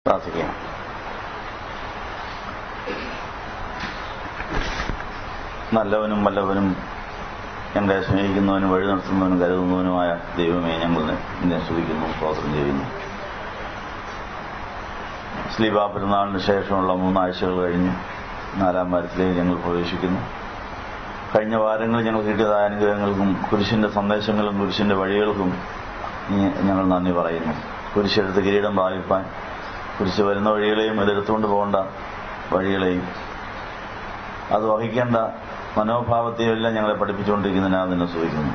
പ്രാർത്ഥിക്കാം. നല്ലവനും വല്ലവനും ഞങ്ങളെ സ്നേഹിക്കുന്നവനും വഴി നടത്തുന്നവനും കരുതുന്നവനുമായ ദൈവമേ, ഞങ്ങൾ നിന്നെ സ്തുതിക്കുന്നു, സ്തോത്രം ചെയ്യുന്നു. സ്ലീബാ പെരുന്നാളിന് ശേഷമുള്ള 3 ആഴ്ചകൾ കഴിഞ്ഞ് 4-ാം വാരത്തിലേക്ക് ഞങ്ങൾ പ്രവേശിക്കുന്നു. കഴിഞ്ഞ വാരങ്ങളിൽ ഞങ്ങൾ കിട്ടിയതായ അനുഗ്രഹങ്ങൾക്കും കുരിശിന്റെ സന്ദേശങ്ങളും കുരിശിന്റെ വഴികൾക്കും ഞങ്ങൾ നന്ദി പറയുന്നു. കുരിശെടുത്ത് കിരീടം പ്രാപിപ്പാൻ, കുരിശ് വരുന്ന വഴികളെയും അതെടുത്തുകൊണ്ട് പോകേണ്ട വഴികളെയും അത് വഹിക്കേണ്ട മനോഭാവത്തെയും എല്ലാം ഞങ്ങളെ പഠിപ്പിച്ചുകൊണ്ടിരിക്കുന്നതിനാൽ നിന്നെ സ്തുതിക്കുന്നു.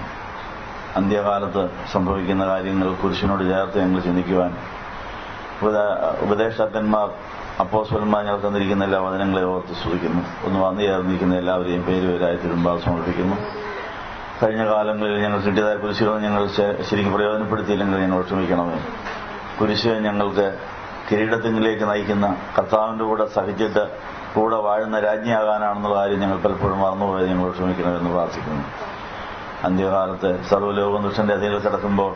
അന്ത്യകാലത്ത് സംഭവിക്കുന്ന കാര്യങ്ങൾ കുരിശിനോട് ചേർത്ത് ഞങ്ങൾ ചിന്തിക്കുവാൻ ഉപദേഷ്ടാക്കന്മാർ, അപ്പോസ്തലന്മാർ ഞങ്ങൾക്ക് തന്നിരിക്കുന്ന എല്ലാ വചനങ്ങളെ ഓർത്ത് സ്തുതിക്കുന്നു. ഒന്ന് വന്നു ചേർന്നിരിക്കുന്ന എല്ലാവരെയും പേരുപേരായി തിരുമ്പാൽ സമർപ്പിക്കുന്നു. കഴിഞ്ഞ കാലങ്ങളിൽ ഞങ്ങൾ കിട്ടിയതായ കുരിശുകൾ ഞങ്ങൾ ശരിക്കും പ്രയോജനപ്പെടുത്തിയില്ലെങ്കിൽ ഞങ്ങൾ ക്ഷമിക്കണമേ. കുരിശ് ഞങ്ങൾക്ക് കിരീടത്തിലേക്ക് നയിക്കുന്ന, കർത്താവിന്റെ കൂടെ സഹിച്ചിട്ട് കൂടെ വാഴുന്ന രാജ്ഞിയാകാനാണെന്നുള്ള കാര്യം ഞങ്ങൾ പലപ്പോഴും മറന്നുപോയത് ഞങ്ങൾ ക്ഷമിക്കണമെന്ന് പ്രാർത്ഥിക്കുന്നു. അന്ത്യകാലത്ത് സർവ്വലോകം ദുഷ്ടന്റെ അധീനത്തിൽ കിടക്കുമ്പോൾ,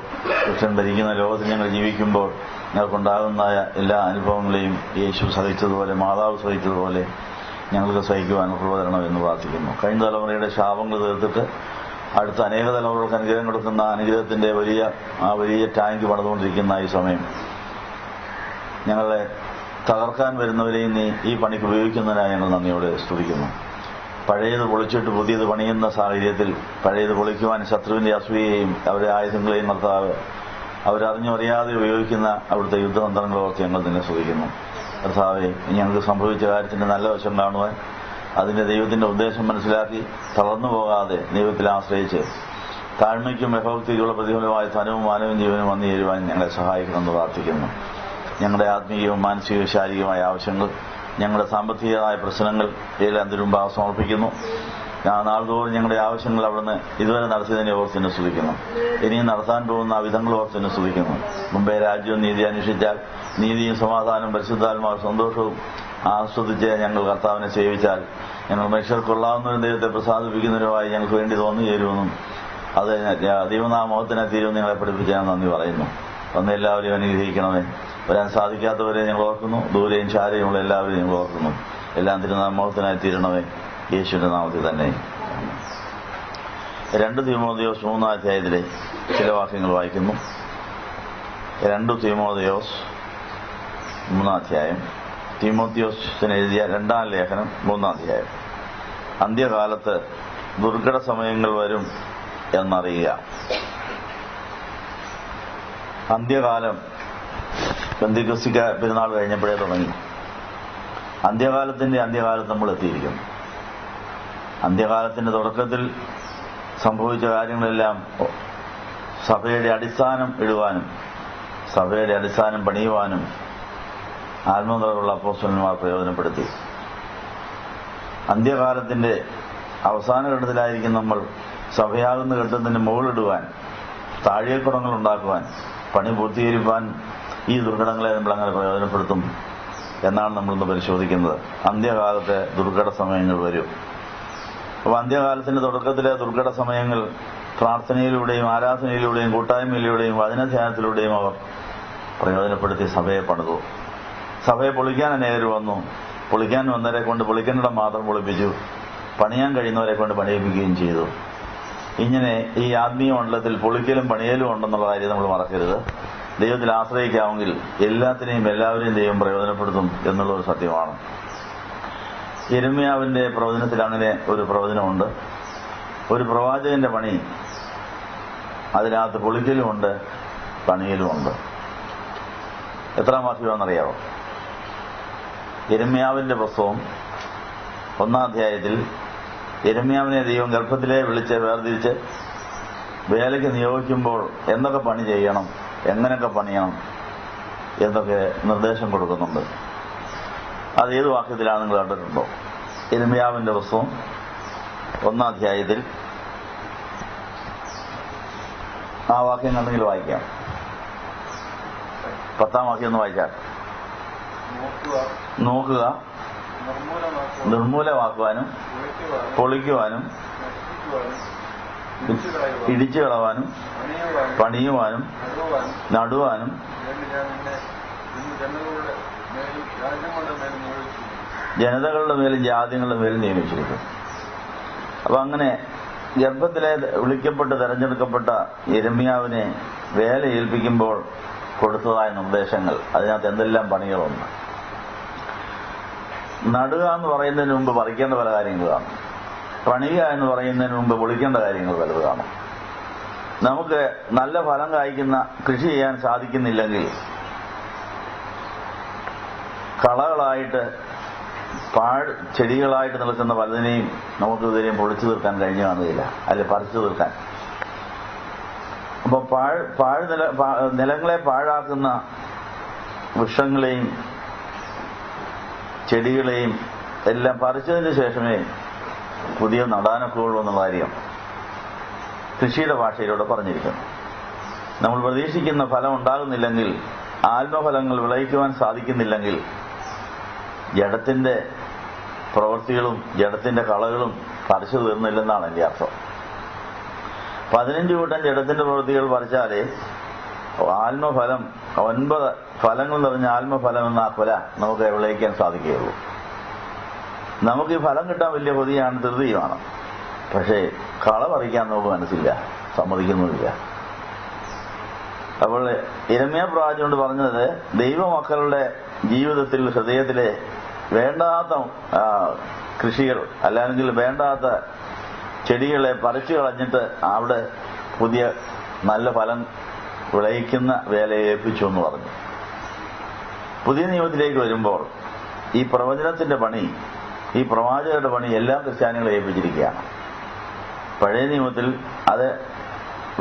ദുഷ്ടൻ ഭരിക്കുന്ന ലോകത്തിൽ ഞങ്ങൾ ജീവിക്കുമ്പോൾ ഞങ്ങൾക്കുണ്ടാകുന്ന എല്ലാ അനുഭവങ്ങളെയും യേശു സഹിച്ചതുപോലെ, മാതാവ് സഹിച്ചതുപോലെ ഞങ്ങൾക്ക് സഹിക്കുവാൻ പ്രചോദനമെന്ന് പ്രാർത്ഥിക്കുന്നു. കഴിഞ്ഞ തലമുറയുടെ ശാപങ്ങൾ തീർത്തിട്ട് അടുത്ത അനേക തലമുറകൾക്ക് അനുഗ്രഹം കൊടുക്കുന്ന അനുഗ്രഹത്തിന്റെ വലിയ ടാങ്ക് പണിതുകൊണ്ടിരിക്കുന്ന ഈ സമയം ഞങ്ങളെ തകർക്കാൻ വരുന്നവരെയും നീ ഈ പണിക്ക് ഉപയോഗിക്കുന്നതിനായി ഞങ്ങൾ നന്ദിയോടെ സ്തുതിക്കുന്നു. പഴയത് പൊളിച്ചിട്ട് പുതിയത് പണിയുന്ന സാഹചര്യത്തിൽ പഴയത് പൊളിക്കുവാൻ ശത്രുവിന്റെ അസൂയയും അവരുടെ ആയുധങ്ങളെയും കർത്താവ് അവരറിഞ്ഞറിയാതെ ഉപയോഗിക്കുന്ന അവിടുത്തെ യുദ്ധതന്ത്രങ്ങളെ ഓർത്ത് ഞങ്ങൾ നിന്നെ സ്തുതിക്കുന്നു. കർത്താവെ, ഞങ്ങൾക്ക് സംഭവിച്ച കാര്യത്തിന്റെ നല്ല വശം കാണുവാൻ, അതിന്റെ ദൈവത്തിന്റെ ഉദ്ദേശം മനസ്സിലാക്കി തളർന്നു പോകാതെ ദൈവത്തിൽ ആശ്രയിച്ച് താഴ്മയ്ക്കും യഹോവക്തിക്കുള്ള പ്രതിഫലമായ ധനവും മാനവും ജീവനും വന്നു ചേരുവാൻ ഞങ്ങളെ സഹായിക്കണമെന്ന് പ്രാർത്ഥിക്കുന്നു. ഞങ്ങളുടെ ആത്മീയവും മാനസികവും ശാരീരികമായ ആവശ്യങ്ങൾ, ഞങ്ങളുടെ സാമ്പത്തികമായ പ്രശ്നങ്ങൾ എല്ലാം തിരുമുമ്പാകെ സമർപ്പിക്കുന്നു. നാൾതോറും ഞങ്ങളുടെ ആവശ്യങ്ങൾ അവിടുന്ന് ഇതുവരെ നടത്തിയതിനെ ഓർത്ത് തന്നെ സ്തുതിക്കുന്നു. ഇനിയും നടത്താൻ പോകുന്ന ആ വിധങ്ങൾ ഓർത്ത് തന്നെ സ്തുതിക്കുന്നു. മുമ്പേ രാജ്യവും നീതി അന്വേഷിച്ചാൽ, നീതിയും സമാധാനവും പരിശുദ്ധാത്മാവും സന്തോഷവും ആസ്വദിച്ച് ഞങ്ങൾ കർത്താവിനെ സേവിച്ചാൽ, ഞങ്ങൾ മനുഷ്യർക്കൊള്ളാവുന്ന ഒരു ദൈവത്തെ പ്രസാദിപ്പിക്കുന്നതിനുമായി ഞങ്ങൾക്ക് വേണ്ടി തോന്നി ചേരുമെന്നും അത് ദൈവനാമത്തിനെ തീരുമെന്ന് ഞങ്ങളെ പഠിപ്പിച്ച് ഞാൻ നന്ദി പറയുന്നു. വന്ന് എല്ലാവരെയും അനുഗ്രഹിക്കണമേ. വരാൻ സാധിക്കാത്തവരെ ഞങ്ങൾ ഓർക്കുന്നു, ദൂരെയും ചാരയുമുള്ള എല്ലാവരെയും ഞങ്ങൾ ഓർക്കുന്നു. എല്ലാം തിരുനാമത്തിനായി തീരണമേ, യേശുവിന്റെ നാമത്തിൽ തന്നെ. 2 തീമോഥെയോസ് 3-ാം അധ്യായത്തിലെ ചില വാക്യങ്ങൾ വായിക്കുന്നു. 2 തീമോഥെയോസ് 3-ാം അധ്യായം, തീമോഥെയോസിന് എഴുതിയ 2-ാം ലേഖനം 3-ാം അധ്യായം. അന്ത്യകാലത്ത് ദുർഘട സമയങ്ങൾ വരും എന്നറിയുക. അന്ത്യകാലം പെന്തക്കോസ്ത് പെരുന്നാൾ കഴിഞ്ഞപ്പോഴേ തുടങ്ങി. അന്ത്യകാലത്തിന്റെ അന്ത്യകാലത്ത് നമ്മൾ എത്തിയിരിക്കുന്നു. അന്ത്യകാലത്തിന്റെ തുടക്കത്തിൽ സംഭവിച്ച കാര്യങ്ങളെല്ലാം സഭയുടെ അടിസ്ഥാനം ഇടുവാനും സഭയുടെ അടിസ്ഥാനം പണിയുവാനും ആത്മനിറവുള്ള അപ്പോസ്തലന്മാർ പ്രയോജനപ്പെടുത്തി. അന്ത്യകാലത്തിന്റെ അവസാന ഘട്ടത്തിലായിരിക്കും നമ്മൾ സഭയാകുന്ന ഘട്ടത്തിന്റെ മുകളിടുവാൻ, താഴികക്കുടങ്ങൾ ഉണ്ടാക്കുവാൻ, പണി പൂർത്തീകരിക്കാൻ ഈ ദുർഘടങ്ങളെ നമ്മൾ അങ്ങനെ പ്രയോജനപ്പെടുത്തും എന്നാണ് നമ്മളിന്ന് പരിശോധിക്കുന്നത്. അന്ത്യകാലത്തെ ദുർഘട സമയങ്ങൾ വരും. അപ്പോൾ അന്ത്യകാലത്തിന്റെ തുടക്കത്തിലെ ദുർഘട സമയങ്ങൾ പ്രാർത്ഥനയിലൂടെയും ആരാധനയിലൂടെയും കൂട്ടായ്മയിലൂടെയും വചനധ്യാനത്തിലൂടെയും അവർ പ്രയോജനപ്പെടുത്തി സഭയെ പണിതു. സഭയെ പൊളിക്കാൻ അനേകർ വന്നു. പൊളിക്കാൻ വന്നവരെ കൊണ്ട് പൊളിക്കേണ്ടിടം മാത്രം പൊളിപ്പിച്ചു, പണിയാൻ കഴിയുന്നവരെ കൊണ്ട് പണിയിപ്പിക്കുകയും ചെയ്തു. ഇങ്ങനെ ഈ ആത്മീയ മണ്ഡലത്തിൽ പൊളിക്കലും പണിയലും ഉണ്ടെന്നുള്ള കാര്യം നമ്മൾ മറക്കരുത്. ദൈവത്തിൽ ആശ്രയിക്കാമെങ്കിൽ എല്ലാത്തിനെയും എല്ലാവരെയും ദൈവം പ്രയോജനപ്പെടുത്തും എന്നുള്ളൊരു സത്യമാണ്. യിരെമ്യാവിന്റെ പ്രവചനത്തിൽ അങ്ങനെ ഒരു പ്രവചനമുണ്ട്. ഒരു പ്രവാചകന്റെ പണി അതിനകത്ത് പൊളിക്കലുമുണ്ട്, പണിയലുമുണ്ട്. എത്രാം വാക്യമാണെന്നറിയാമോ? യിരെമ്യാവിന്റെ പുസ്തകം 1-ാം അധ്യായത്തിൽ യിരെമ്യാവിനെ ദൈവം ഗർഭത്തിലെ വിളിച്ച് വേർതിരിച്ച് വേലയ്ക്ക് നിയോഗിക്കുമ്പോൾ എന്തൊക്കെ പണി ചെയ്യണം, എങ്ങനെയൊക്കെ പണിയണം എന്നൊക്കെ നിർദ്ദേശം കൊടുക്കുന്നുണ്ട്. അത് ഏത് വാക്യത്തിലാണ് നിങ്ങൾ കണ്ടിട്ടുണ്ടോ? യിരെമ്യാവിന്റെ പുസ്തകം 1-ാം അധ്യായത്തിൽ ആ വാക്യം കണ്ടെങ്കിൽ വായിക്കാം. 10-ാം വാക്യം ഒന്ന് വായിച്ചാൽ. നോക്കുക, നിർമൂലമാക്കുവാനും പൊളിക്കുവാനും ഇടിച്ചു കളവാനും പണിയുവാനും നടുവാനും ജനതകളുടെ മേലും ജാതികളുടെ മേലും നിയമിച്ചിരിക്കുന്നു. അപ്പൊ അങ്ങനെ ഗർഭത്തിലെ വിളിക്കപ്പെട്ട് തെരഞ്ഞെടുക്കപ്പെട്ട യിരെമ്യാവിനെ വേല ഏൽപ്പിക്കുമ്പോൾ കൊടുത്തതായ നിർദ്ദേശങ്ങൾ, അതിനകത്ത് എന്തെല്ലാം പണികളുണ്ട്. നടുക എന്ന് പറയുന്നതിന് മുമ്പ് പറിക്കേണ്ട പല കാര്യങ്ങൾ കാണും. പണിയുക എന്ന് പറയുന്നതിന് മുമ്പ് പൊളിക്കേണ്ട കാര്യങ്ങൾ പലത് കാണും. നമുക്ക് നല്ല ഫലം കായ്ക്കുന്ന കൃഷി ചെയ്യാൻ സാധിക്കുന്നില്ലെങ്കിൽ കളകളായിട്ട് ചെടികളായിട്ട് നിൽക്കുന്ന പലതിനെയും നമുക്ക് ഇതുവരെയും പൊളിച്ചു തീർക്കാൻ കഴിഞ്ഞു കാണുകയില്ല, അല്ലെ പറിച്ചു തീർക്കാൻ. അപ്പൊ നിലങ്ങളെ പാഴാക്കുന്ന വൃക്ഷങ്ങളെയും ചെടികളെയും എല്ലാം പറിച്ചതിന് ശേഷമേ പുതിയ നടാനൊക്കെ ഉള്ളൂ എന്നുള്ള കാര്യം കൃഷിയുടെ ഭാഷയിലൂടെ പറഞ്ഞിരിക്കുന്നു. നമ്മൾ പ്രതീക്ഷിക്കുന്ന ഫലം ഉണ്ടാകുന്നില്ലെങ്കിൽ, ആത്മഫലങ്ങൾ വിളയിക്കുവാൻ സാധിക്കുന്നില്ലെങ്കിൽ, ജഡത്തിന്റെ പ്രവൃത്തികളും ജഡത്തിന്റെ കളകളും പറിച്ചു തീർന്നില്ലെന്നാണ് എൻ്റെ അർത്ഥം. 15 കൂട്ടം ജഡത്തിന്റെ പ്രവൃത്തികൾ പറിച്ചാലേ ആത്മഫലം, 9 ഫലങ്ങൾ നിറഞ്ഞ ആത്മഫലം എന്ന കൊല നമുക്ക് വിളയിക്കാൻ സാധിക്കുകയുള്ളൂ. നമുക്ക് ഈ ഫലം കിട്ടാൻ വലിയ കൊതിയാണ്, ധൃതിയുമാണ്. പക്ഷേ കള പറിക്കാൻ നമുക്ക് മനസ്സില്ല, സമ്മതിക്കുന്നുമില്ല. അപ്പോൾ യിരെമ്യാ പ്രവാചകൻ കൊണ്ട് പറഞ്ഞത്, ദൈവമക്കളുടെ ജീവിതത്തിൽ ഹൃദയത്തിലെ വേണ്ടാത്ത കൃഷികൾ അല്ലെങ്കിൽ വേണ്ടാത്ത ചെടികളെ പറിച്ചു കളഞ്ഞിട്ട് അവിടെ പുതിയ നല്ല ഫലം വിളയിക്കുന്ന വേലയെ ഏൽപ്പിച്ചു എന്ന് പറഞ്ഞു. പുതിയ നിയമത്തിലേക്ക് വരുമ്പോൾ ഈ പ്രവചനത്തിന്റെ പണി, ഈ പ്രവാചകരുടെ പണി എല്ലാ ക്രിസ്ത്യാനികളെ ഏൽപ്പിച്ചിരിക്കുകയാണ്. പഴയ നിയമത്തിൽ അത്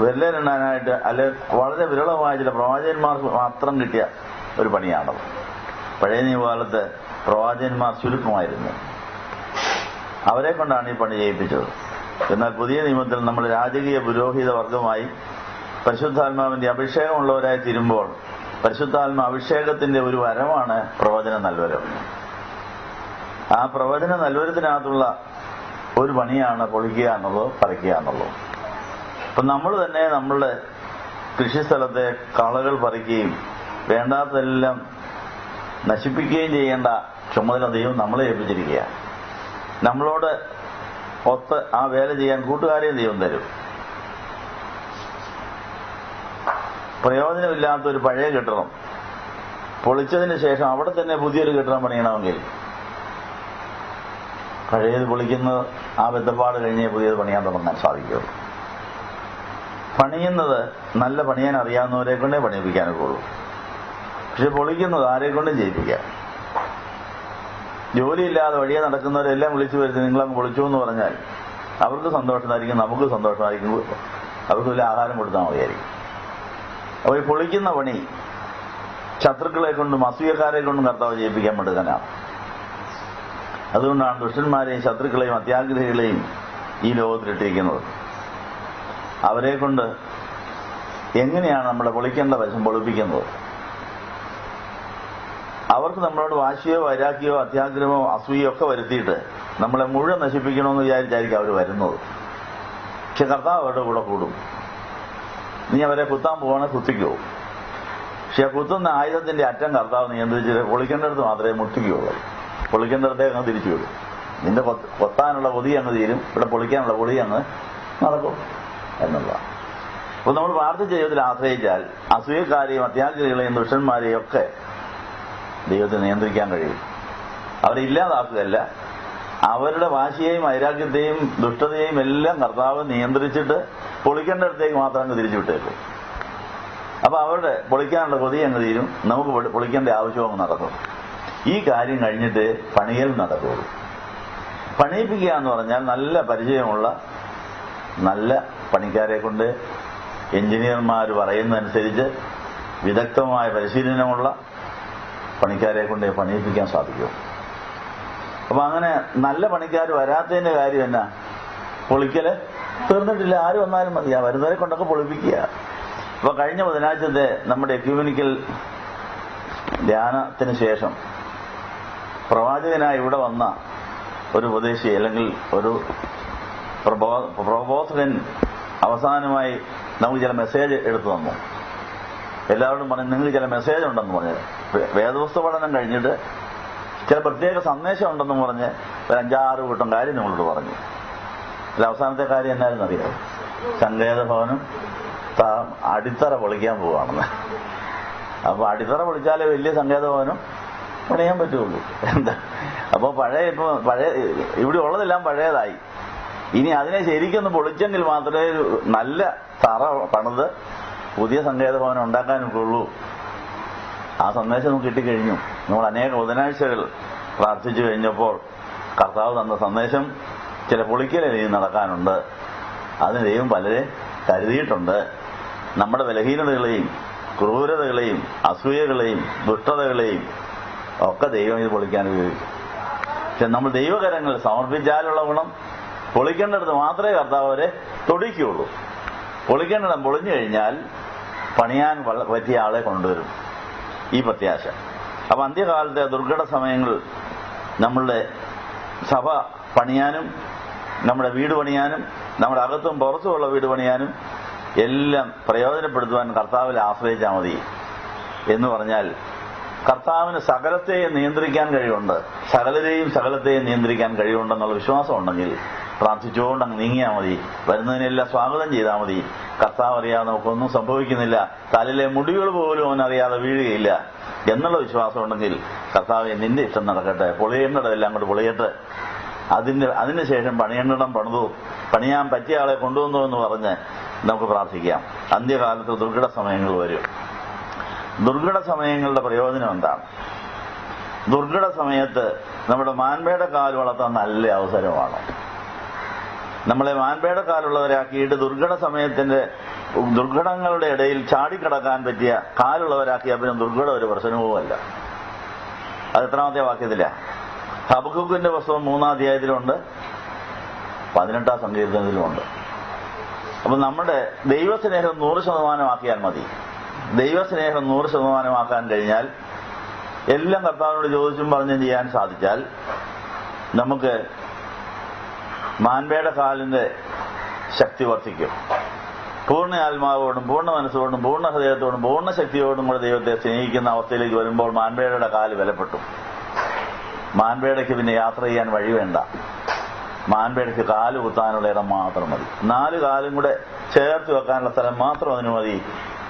വിരലെണ്ണാനായിട്ട് അല്ലെ വളരെ വിരളമായ ചില പ്രവാചകന്മാർക്ക് മാത്രം കിട്ടിയ ഒരു പണിയാണത്. പഴയ നിയമകാലത്ത് പ്രവാചകന്മാർ ചുരുക്കമായിരുന്നു, അവരെ കൊണ്ടാണ് ഈ പണി ചെയ്യിപ്പിച്ചത്. എന്നാൽ പുതിയ നിയമത്തിൽ നമ്മൾ രാജകീയ പുരോഹിത വർഗമായി പരിശുദ്ധാത്മാവിന്റെ അഭിഷേകമുള്ളവരായി തീരുമ്പോൾ പരിശുദ്ധാത്മ അഭിഷേകത്തിന്റെ ഒരു വരമാണ് പ്രവചന നൽവരം. ആ പ്രവചന നൽവരത്തിനകത്തുള്ള ഒരു പണിയാണ് പൊളിക്കുക എന്നുള്ളത്, പറിക്കുക എന്നുള്ളത്. അപ്പൊ നമ്മൾ തന്നെ നമ്മളുടെ കൃഷിസ്ഥലത്തെ കളകൾ പറിക്കുകയും വേണ്ടാത്തതെല്ലാം നശിപ്പിക്കുകയും ചെയ്യേണ്ട ചുമതല ദൈവം നമ്മളെ ഏൽപ്പിച്ചിരിക്കുകയാണ്. നമ്മളോട് ഒത്ത് ആ വേല ചെയ്യാൻ കൂട്ടുകാരെയും ദൈവം തരും. പ്രയോജനമില്ലാത്ത ഒരു പഴയ കെട്ടിടം പൊളിച്ചതിന് ശേഷം അവിടെ തന്നെ പുതിയൊരു കെട്ടിടം പണിയണമെങ്കിൽ പഴയത് പൊളിക്കുന്നത് ആ ബന്ധപ്പാട് കഴിഞ്ഞേ പുതിയത് പണിയാൻ തുടങ്ങാൻ സാധിക്കുള്ളൂ. പണിയുന്നത് നല്ല പണിയാൻ അറിയാവുന്നവരെ കൊണ്ടേ പണിയിപ്പിക്കാനൊക്കെ ഉള്ളൂ. പക്ഷെ പൊളിക്കുന്നത് ആരെ കൊണ്ടും ചെയ്യിപ്പിക്കാം. ജോലിയില്ലാതെ വഴിയെ നടക്കുന്നവരെല്ലാം വിളിച്ചു വരുത്തി നിങ്ങളങ്ങ് പൊളിച്ചു എന്ന് പറഞ്ഞാൽ അവർക്ക് സന്തോഷമായിരിക്കും, നമുക്ക് സന്തോഷമായിരിക്കും, അവർക്ക് വലിയ ആഹാരം കൊടുത്താൽ മതിയായിരിക്കും. അപ്പോൾ ഈ പൊളിക്കുന്ന പണി ശത്രുക്കളെ കൊണ്ടും അസൂയക്കാരെ കൊണ്ടും കർത്താവ് ചെയ്യിപ്പിക്കാൻ പറ്റുന്നതാണ്. അതുകൊണ്ടാണ് ദുഷ്ടന്മാരെയും ശത്രുക്കളെയും അത്യാഗ്രഹികളെയും ഈ ലോകത്തിലിട്ടിരിക്കുന്നത്. അവരെ കൊണ്ട് എങ്ങനെയാണ് നമ്മളെ പൊളിക്കേണ്ട വശം പൊളിപ്പിക്കുന്നത്? അവർക്ക് നമ്മളോട് വാശിയോ വൈരാഗ്യമോ അത്യാഗ്രഹമോ അസൂയോ ഒക്കെ വരുത്തിയിട്ട് നമ്മളെ മുഴുവൻ നശിപ്പിക്കണമെന്ന് വിചാരിച്ചായിരിക്കും അവർ വരുന്നത്. പക്ഷെ കർത്താവ് അവരുടെ കൂടെ കൂടും. നീ അവരെ കുത്താൻ പോവാണെങ്കിൽ കുത്തിക്കോ, പക്ഷെ ആ കുത്തുന്ന ആയുധത്തിന്റെ അറ്റം കർത്താവ് നിയന്ത്രിച്ചിട്ട് പൊളിക്കേണ്ടടുത്ത് മാത്രമേ മുട്ടിക്കുകയുള്ളൂ. പൊളിക്കേണ്ടടത്തേക്ക് അങ്ങ് തിരിച്ചു വിടും. നിന്റെ കൊത്താനുള്ള പൊതി അങ്ങ് തീരും, ഇവിടെ പൊളിക്കാനുള്ള പൊടി അങ്ങ് നടക്കും എന്നുള്ളതാണ്. അപ്പൊ നമ്മൾ പ്രാർത്ഥിച്ച ദൈവത്തിൽ ആശ്രയിച്ചാൽ അസൂയക്കാരെയും അത്യാഗ്രഹികളെയും ദുഷ്ടന്മാരെയും ഒക്കെ ദൈവത്തെ നിയന്ത്രിക്കാൻ കഴിയും. അവരെ ഇല്ലാതാക്കുകയല്ല, അവരുടെ വാശിയെയും വൈരാഗ്യത്തെയും ദുഷ്ടതയെയും എല്ലാം കർത്താവ് നിയന്ത്രിച്ചിട്ട് പൊളിക്കേണ്ടടത്തേക്ക് മാത്രം അങ്ങ് തിരിച്ചു വിട്ടേക്കും. അപ്പൊ അവരുടെ പൊളിക്കാനുള്ള കൊതി അങ്ങ് തീരും, നമുക്ക് പൊളിക്കേണ്ട ആവശ്യവും അങ്ങ് നടക്കും. ഈ കാര്യം കഴിഞ്ഞിട്ട് പണിയൽ നടക്കുള്ളൂ. പണിയിപ്പിക്കുക എന്ന് പറഞ്ഞാൽ നല്ല പരിചയമുള്ള നല്ല പണിക്കാരെ കൊണ്ട്, എഞ്ചിനീയർമാർ പറയുന്നതനുസരിച്ച് വിദഗ്ധമായ പരിശീലനമുള്ള പണിക്കാരെ കൊണ്ട് പണിയിപ്പിക്കാൻ സാധിക്കും. അപ്പൊ അങ്ങനെ നല്ല പണിക്കാർ വരാത്തതിന്റെ കാര്യം എന്നാ? പൊളിക്കല് തീർന്നിട്ടില്ല, ആര് വന്നാലും മതി, ആ വരുന്നവരെ കൊണ്ടൊക്കെ പൊളിപ്പിക്കുക. അപ്പൊ കഴിഞ്ഞ ബുധനാഴ്ചത്തെ നമ്മുടെ എക്യൂമെനിക്കൽ ധ്യാനത്തിന് ശേഷം പ്രവാചകനായി ഇവിടെ വന്ന ഒരു ഉപദേശി അല്ലെങ്കിൽ ഒരു പ്രബോധകൻ അവസാനമായി നമുക്ക് ചില മെസ്സേജ് എടുത്തു തന്നു. എല്ലാവരോടും പറഞ്ഞു നിങ്ങൾക്ക് ചില മെസ്സേജ് ഉണ്ടെന്ന് പറഞ്ഞ്, വേദപുസ്തക പഠനം കഴിഞ്ഞിട്ട് ചില പ്രത്യേക സന്ദേശം ഉണ്ടെന്ന് പറഞ്ഞ് ഒരു 5-6 കൂട്ടം കാര്യം നിങ്ങളോട് പറഞ്ഞു. അല്ല, അവസാനത്തെ കാര്യം എന്നായിരുന്നു അറിയാം? സങ്കേതഭവനും അടിത്തറ പൊളിക്കാൻ പോവാണെന്ന്. അപ്പൊ അടിത്തറ പൊളിച്ചാലേ വലിയ സങ്കേതഭവനും പണിയാൻ പറ്റുള്ളൂ. എന്താ അപ്പൊ പഴയ ഇവിടെ ഉള്ളതെല്ലാം പഴയതായി. ഇനി അതിനെ ശരിക്കൊന്ന് പൊളിച്ചെങ്കിൽ മാത്രമേ നല്ല തറ പണിത് പുതിയ സങ്കേതഭവനം ഉണ്ടാക്കാനുള്ളൂ. ആ സന്ദേശം നമുക്ക് കിട്ടിക്കഴിഞ്ഞു. നമ്മൾ അനേക ബുധനാഴ്ചകൾ പ്രാർത്ഥിച്ചു കഴിഞ്ഞപ്പോൾ കർത്താവ് തന്ന സന്ദേശം ചില പൊളിക്കലും നടക്കാനുണ്ട്. അതിന് ദൈവം പലരെ കരുതിയിട്ടുണ്ട്. നമ്മുടെ ബലഹീനതകളെയും ക്രൂരതകളെയും അസൂയകളെയും ദുഷ്ടതകളെയും ഒക്കെ ദൈവം ഇത് പൊളിക്കാൻ ഉപയോഗിക്കും. പക്ഷെ നമ്മൾ ദൈവകരങ്ങൾ സമർപ്പിച്ചാലുള്ള ഗുണം, പൊളിക്കേണ്ടടുത്ത് മാത്രമേ കർത്താവ് അവരെ തൊടിക്കുകയുള്ളൂ. പൊളിക്കേണ്ടിടം പൊളിഞ്ഞു കഴിഞ്ഞാൽ പണിയാൻ പറ്റിയ ആളെ കൊണ്ടുവരും. ഈ പ്രത്യാശ. അപ്പൊ അന്ത്യകാലത്തെ ദുർഘട സമയങ്ങൾ നമ്മളുടെ സഭ പണിയാനും നമ്മുടെ വീട് പണിയാനും നമ്മുടെ അകത്തും പുറത്തുമുള്ള വീട് പണിയാനും എല്ലാം പ്രയോജനപ്പെടുത്തുവാൻ കർത്താവിൽ ആശ്രയിച്ചാൽ മതി. എന്ന് പറഞ്ഞാൽ കർത്താവിന് സകലത്തെയും നിയന്ത്രിക്കാൻ കഴിവുണ്ട്, സകലത്തെയും നിയന്ത്രിക്കാൻ കഴിവുണ്ടെന്നുള്ള വിശ്വാസം ഉണ്ടെങ്കിൽ പ്രാർത്ഥിച്ചുകൊണ്ട് അങ്ങ് നീങ്ങിയാൽ മതി. വരുന്നതിനെല്ലാം സ്വാഗതം ചെയ്താൽ മതി. കർത്താവ് അറിയാതെ നമുക്കൊന്നും സംഭവിക്കുന്നില്ല, തലയിലെ മുടികൾ പോലും അവനറിയാതെ വീഴുകയില്ല എന്നുള്ള വിശ്വാസം ഉണ്ടെങ്കിൽ കർത്താവെ നിന്റെ ഇഷ്ടം നടക്കട്ടെ, പൊളിയേണ്ടതെല്ലാം അങ്ങോട്ട് പൊളിയട്ടെ, അതിനുശേഷം പണിയേണ്ടിടം പണിതു, പണിയാൻ പറ്റിയ ആളെ കൊണ്ടുവന്നു എന്ന് പറഞ്ഞ് നമുക്ക് പ്രാർത്ഥിക്കാം. അന്ത്യകാലത്ത് ദുർഘട സമയങ്ങൾ വരും. ദുർഘട സമയങ്ങളുടെ പ്രയോജനം എന്താണ്? ദുർഘട സമയത്ത് നമ്മുടെ മാൻപേട കാല് വളർത്താൻ നല്ല അവസരമാണ്. നമ്മളെ മാൻപേട കാലുള്ളവരാക്കിയിട്ട് ദുർഘടങ്ങളുടെ ഇടയിൽ ചാടിക്കിടക്കാൻ പറ്റിയ കാലുള്ളവരാക്കിയാൽ പിന്നെ ദുർഘടം ഒരു പ്രശ്നവുമല്ല. അത് എത്രാമത്തെ വാക്യത്തില? ഹബക്കൂക്കിന്റെ പുസ്തകം 3-ാം അധ്യായത്തിലുണ്ട്, 18-ാം സങ്കീർത്തനത്തിലുമുണ്ട്. അപ്പൊ നമ്മുടെ ദൈവസ്നേഹം 100% മതി. ദൈവസ്നേഹം 100% കഴിഞ്ഞാൽ എല്ലാം കർത്താവിനോട് ചോദിച്ചും പറഞ്ഞും ചെയ്യാൻ സാധിച്ചാൽ നമുക്ക് മാൻപേട കാലിന്റെ ശക്തി വർദ്ധിക്കും. പൂർണ്ണ ആത്മാവോടും പൂർണ്ണ മനസ്സോടും പൂർണ്ണ ഹൃദയത്തോടും പൂർണ്ണ ശക്തിയോടും കൂടെ ദൈവത്തെ സ്നേഹിക്കുന്ന അവസ്ഥയിലേക്ക് വരുമ്പോൾ മാൻപേടയുടെ കാല് ബലപ്പെട്ടു. മാൻപേടയ്ക്ക് പിന്നെ യാത്ര ചെയ്യാൻ വഴി വേണ്ട. മാൻപേടയ്ക്ക് കാല് കുത്താനുള്ള ഇടം മാത്രം മതി. 4 കാലും കൂടെ ചേർത്ത് വെക്കാനുള്ള സ്ഥലം മാത്രം അതിന് മതി.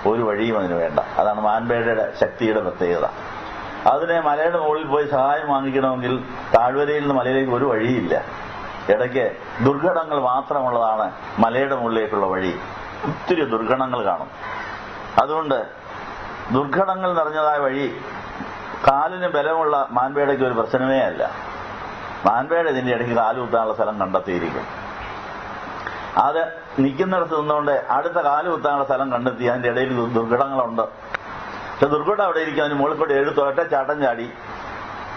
ഒരു വഴിയും അതിന് വേണ്ട. അതാണ് മാൻപേടയുടെ ശക്തിയുടെ പ്രത്യേകത. അതിനെ മലയുടെ മുകളിൽ പോയി സഹായം വാങ്ങിക്കണമെങ്കിൽ താഴ്വരയിൽ നിന്ന് മലയിലേക്ക് ഒരു വഴിയില്ല. ഇടയ്ക്ക് ദുർഘടങ്ങൾ മാത്രമുള്ളതാണ് മലയുടെ മുകളിലേക്കുള്ള വഴി. ഒത്തിരി ദുർഘടങ്ങൾ കാണും. അതുകൊണ്ട് ദുർഘടങ്ങൾ നിറഞ്ഞതായ വഴി കാലിന് ബലമുള്ള മാൻപേടയ്ക്ക് ഒരു പ്രശ്നമേ അല്ല. മാൻപേട ഇതിന്റെ ഇടയ്ക്ക് കാല് കുത്താനുള്ള സ്ഥലം കണ്ടെത്തിയിരിക്കും. അത് നിൽക്കുന്നിടത്ത് നിന്നുകൊണ്ട് അടുത്ത കാല് കുത്താനുള്ള സ്ഥലം കണ്ടെത്തി അതിന്റെ ഇടയിൽ ദുർഘടങ്ങളുണ്ട്. പക്ഷെ ദുർഘടം അവിടെ ഇരിക്കും. അതിന് മുകളിൽ കൂടെ 7 ഒറ്റ ചാട്ടം ചാടി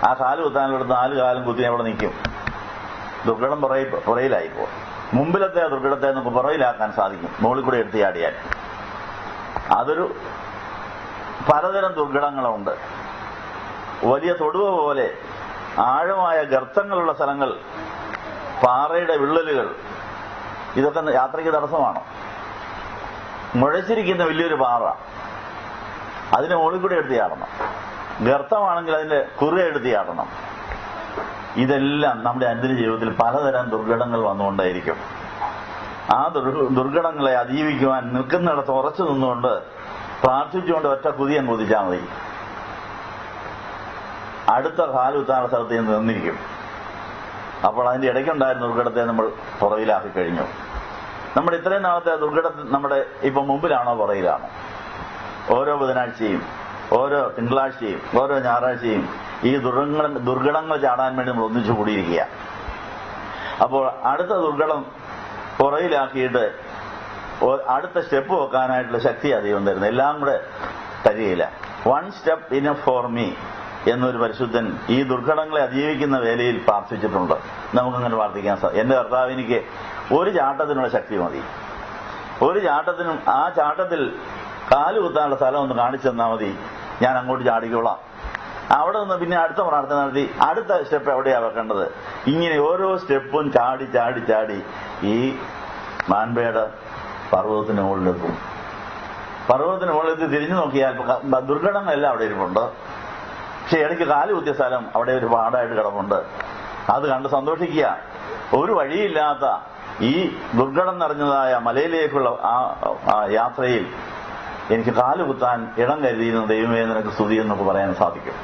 ആ കാല് കുത്താനുള്ളടത്ത് 4 കാലും കുത്തി അവിടെ നിൽക്കും. ദുർഘടം പുറയിലായിപ്പോ. മുമ്പിലത്തെ ദുർഘടത്തെ നമുക്ക് പുറയിലാക്കാൻ സാധിക്കും മുകളിൽ കൂടെ എടുത്ത് ചാടിയാൽ. അതൊരു പലതരം ദുർഘടങ്ങളുണ്ട്. വലിയ തൊടുവ പോലെ ആഴമായ ഗർത്തങ്ങളുള്ള സ്ഥലങ്ങൾ, പാറയുടെ വിള്ളലുകൾ, ഇതൊക്കെ യാത്രയ്ക്ക് തടസ്സമാണ്. മുഴച്ചിരിക്കുന്ന വലിയൊരു പാറ, അതിന് മുകളിൽ കൂടെ എടുത്ത് ചാടണം. ഗർത്തമാണെങ്കിൽ അതിന്റെ കുറുകെ എടുത്ത് ചാടണം. ഇതെല്ലാം നമ്മുടെ അനുദിന ജീവിതത്തിൽ പലതരം ദുർഘടങ്ങൾ വന്നുകൊണ്ടേയിരിക്കും. ആ ദുർഘടങ്ങളെ അതിജീവിക്കുവാൻ നിൽക്കുന്നിടത്ത് ഉറച്ചു നിന്നുകൊണ്ട് പ്രാർത്ഥിച്ചുകൊണ്ട് ഒറ്റ കുതിയം കുതിച്ചാൽ മതി. അടുത്ത കാലുത്താനുള്ള സ്ഥലത്ത് നിന്ന് നിന്നിരിക്കും. അപ്പോൾ അതിന്റെ ഇടയ്ക്കുണ്ടായിരുന്ന ദുർഘടത്തെ നമ്മൾ പുറകിലാക്കി കഴിഞ്ഞു. നമ്മുടെ ഇത്രയും നാളത്തെ ദുർഘടത്തിൽ നമ്മുടെ ഇപ്പം മുമ്പിലാണോ പുറകിലാണോ? ഓരോ ബുധനാഴ്ചയും ഓരോ തിങ്കളാഴ്ചയും ഓരോ ഞായറാഴ്ചയും ഈ ദുർഘടങ്ങൾ ചാടാൻ വേണ്ടി നമ്മൾ ഒന്നിച്ചു കൂടിയിരിക്കുക. അപ്പോൾ അടുത്ത ദുർഘടം പുറകിലാക്കിയിട്ട് അടുത്ത സ്റ്റെപ്പ് വെക്കാനായിട്ടുള്ള ശക്തിയാണ് ദൈവം തരുന്നത്. എല്ലാം കൂടെ തരികയില്ല. 1 സ്റ്റെപ്പ് ഇനഫ് ഫോർ മീ എന്നൊരു പരിശുദ്ധൻ ഈ ദുർഘടങ്ങളെ അതിജീവിക്കുന്ന വേലയിൽ പ്രാർത്ഥിച്ചിട്ടുണ്ട്. നമുക്കങ്ങനെ പ്രാർത്ഥിക്കാൻ സാധിക്കും. എന്റെ കർത്താവ് എനിക്ക് ഒരു ചാട്ടത്തിനുള്ള ശക്തി മതി. ഒരു ചാട്ടത്തിനും ആ ചാട്ടത്തിൽ കാല് കുത്താനുള്ള സ്ഥലം ഒന്ന് കാണിച്ചു തന്നാൽ മതി, ഞാൻ അങ്ങോട്ട് ചാടിക്കോളാം. അവിടെ നിന്ന് പിന്നെ അടുത്ത പ്രാർത്ഥന നടത്തി അടുത്ത സ്റ്റെപ്പ് എവിടെയാ വെക്കേണ്ടത്. ഇങ്ങനെ ഓരോ സ്റ്റെപ്പും ചാടി ചാടി ചാടി ഈ മാൻപേട പർവ്വതത്തിന് മുകളിലെത്തും. പർവ്വതത്തിന് മുകളിൽ തിരിഞ്ഞു നോക്കിയാൽ ദുർഘടങ്ങളെല്ലാം അവിടെ ഇരിപ്പുണ്ട്. പക്ഷെ ഇടയ്ക്ക് കാല് കുത്തിയ സ്ഥലം അവിടെ ഒരു പാടായിട്ട് കിടപ്പുണ്ട്. അത് കണ്ട് സന്തോഷിക്കുക. ഒരു വഴിയില്ലാത്ത ഈ ദുർഘടം നിറഞ്ഞതായ മലയിലേക്കുള്ള ആ യാത്രയിൽ എനിക്ക് കാല് കുത്താൻ ഇടം കരുതിയിരുന്ന ദൈവമേ നിനക്ക് സ്തുതി എന്നൊക്കെ പറയാൻ സാധിക്കും.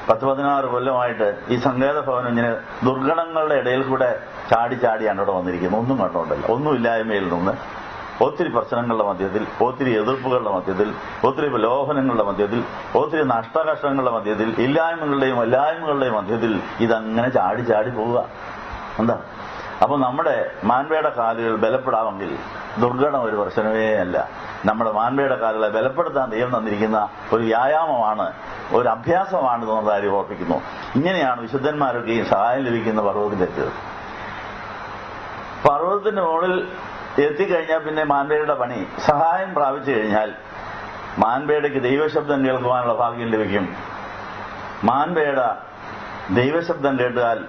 10-16 കൊല്ലമായിട്ട് ഈ സങ്കേത ഭവനം ഇങ്ങനെ ദുർഘടങ്ങളുടെ ഇടയിൽ കൂടെ ചാടിയാണ് ഇവിടെ വന്നിരിക്കുന്നത്. ഒന്നും കണ്ടോണ്ടല്ല, ഒന്നുമില്ലായ്മയിൽ നിന്ന് ഒത്തിരി പ്രശ്നങ്ങളുടെ മധ്യത്തിൽ, ഒത്തിരി എതിർപ്പുകളുടെ മധ്യത്തിൽ, ഒത്തിരി ലോഭനങ്ങളുടെ മധ്യത്തിൽ, ഒത്തിരി നഷ്ടകഷ്ടങ്ങളുടെ മധ്യത്തിൽ, ഇല്ലായ്മകളുടെയും എല്ലായ്മകളുടെയും മധ്യത്തിൽ ഇതങ്ങനെ ചാടി പോവുക. എന്താ? അപ്പൊ നമ്മുടെ മാൻപേട കാലുകൾ ബലപ്പെടാമെങ്കിൽ ദുർഘടം ഒരു പ്രശ്നമേ അല്ല. നമ്മുടെ മാൻപേട കാലുകളെ ബലപ്പെടുത്താൻ ദൈവം തന്നിരിക്കുന്ന ഒരു വ്യായാമമാണ്, ഒരു അഭ്യാസമാണ് എന്നുള്ള കാര്യം ഓർപ്പിക്കുന്നു. ഇങ്ങനെയാണ് വിശുദ്ധന്മാരൊക്കെ ഈ സഹായം ലഭിക്കുന്ന പർവ്വതത്തിലെത്തിയത്. പർവ്വതത്തിന്റെ മുകളിൽ എത്തിക്കഴിഞ്ഞാൽ പിന്നെ മാൻപേടയുടെ പണി, സഹായം പ്രാപിച്ചു കഴിഞ്ഞാൽ മാൻപേടയ്ക്ക് ദൈവശബ്ദം കേൾക്കുവാനുള്ള ഭാഗ്യം ലഭിക്കും. മാൻപേട ദൈവശബ്ദം കേട്ടാൽ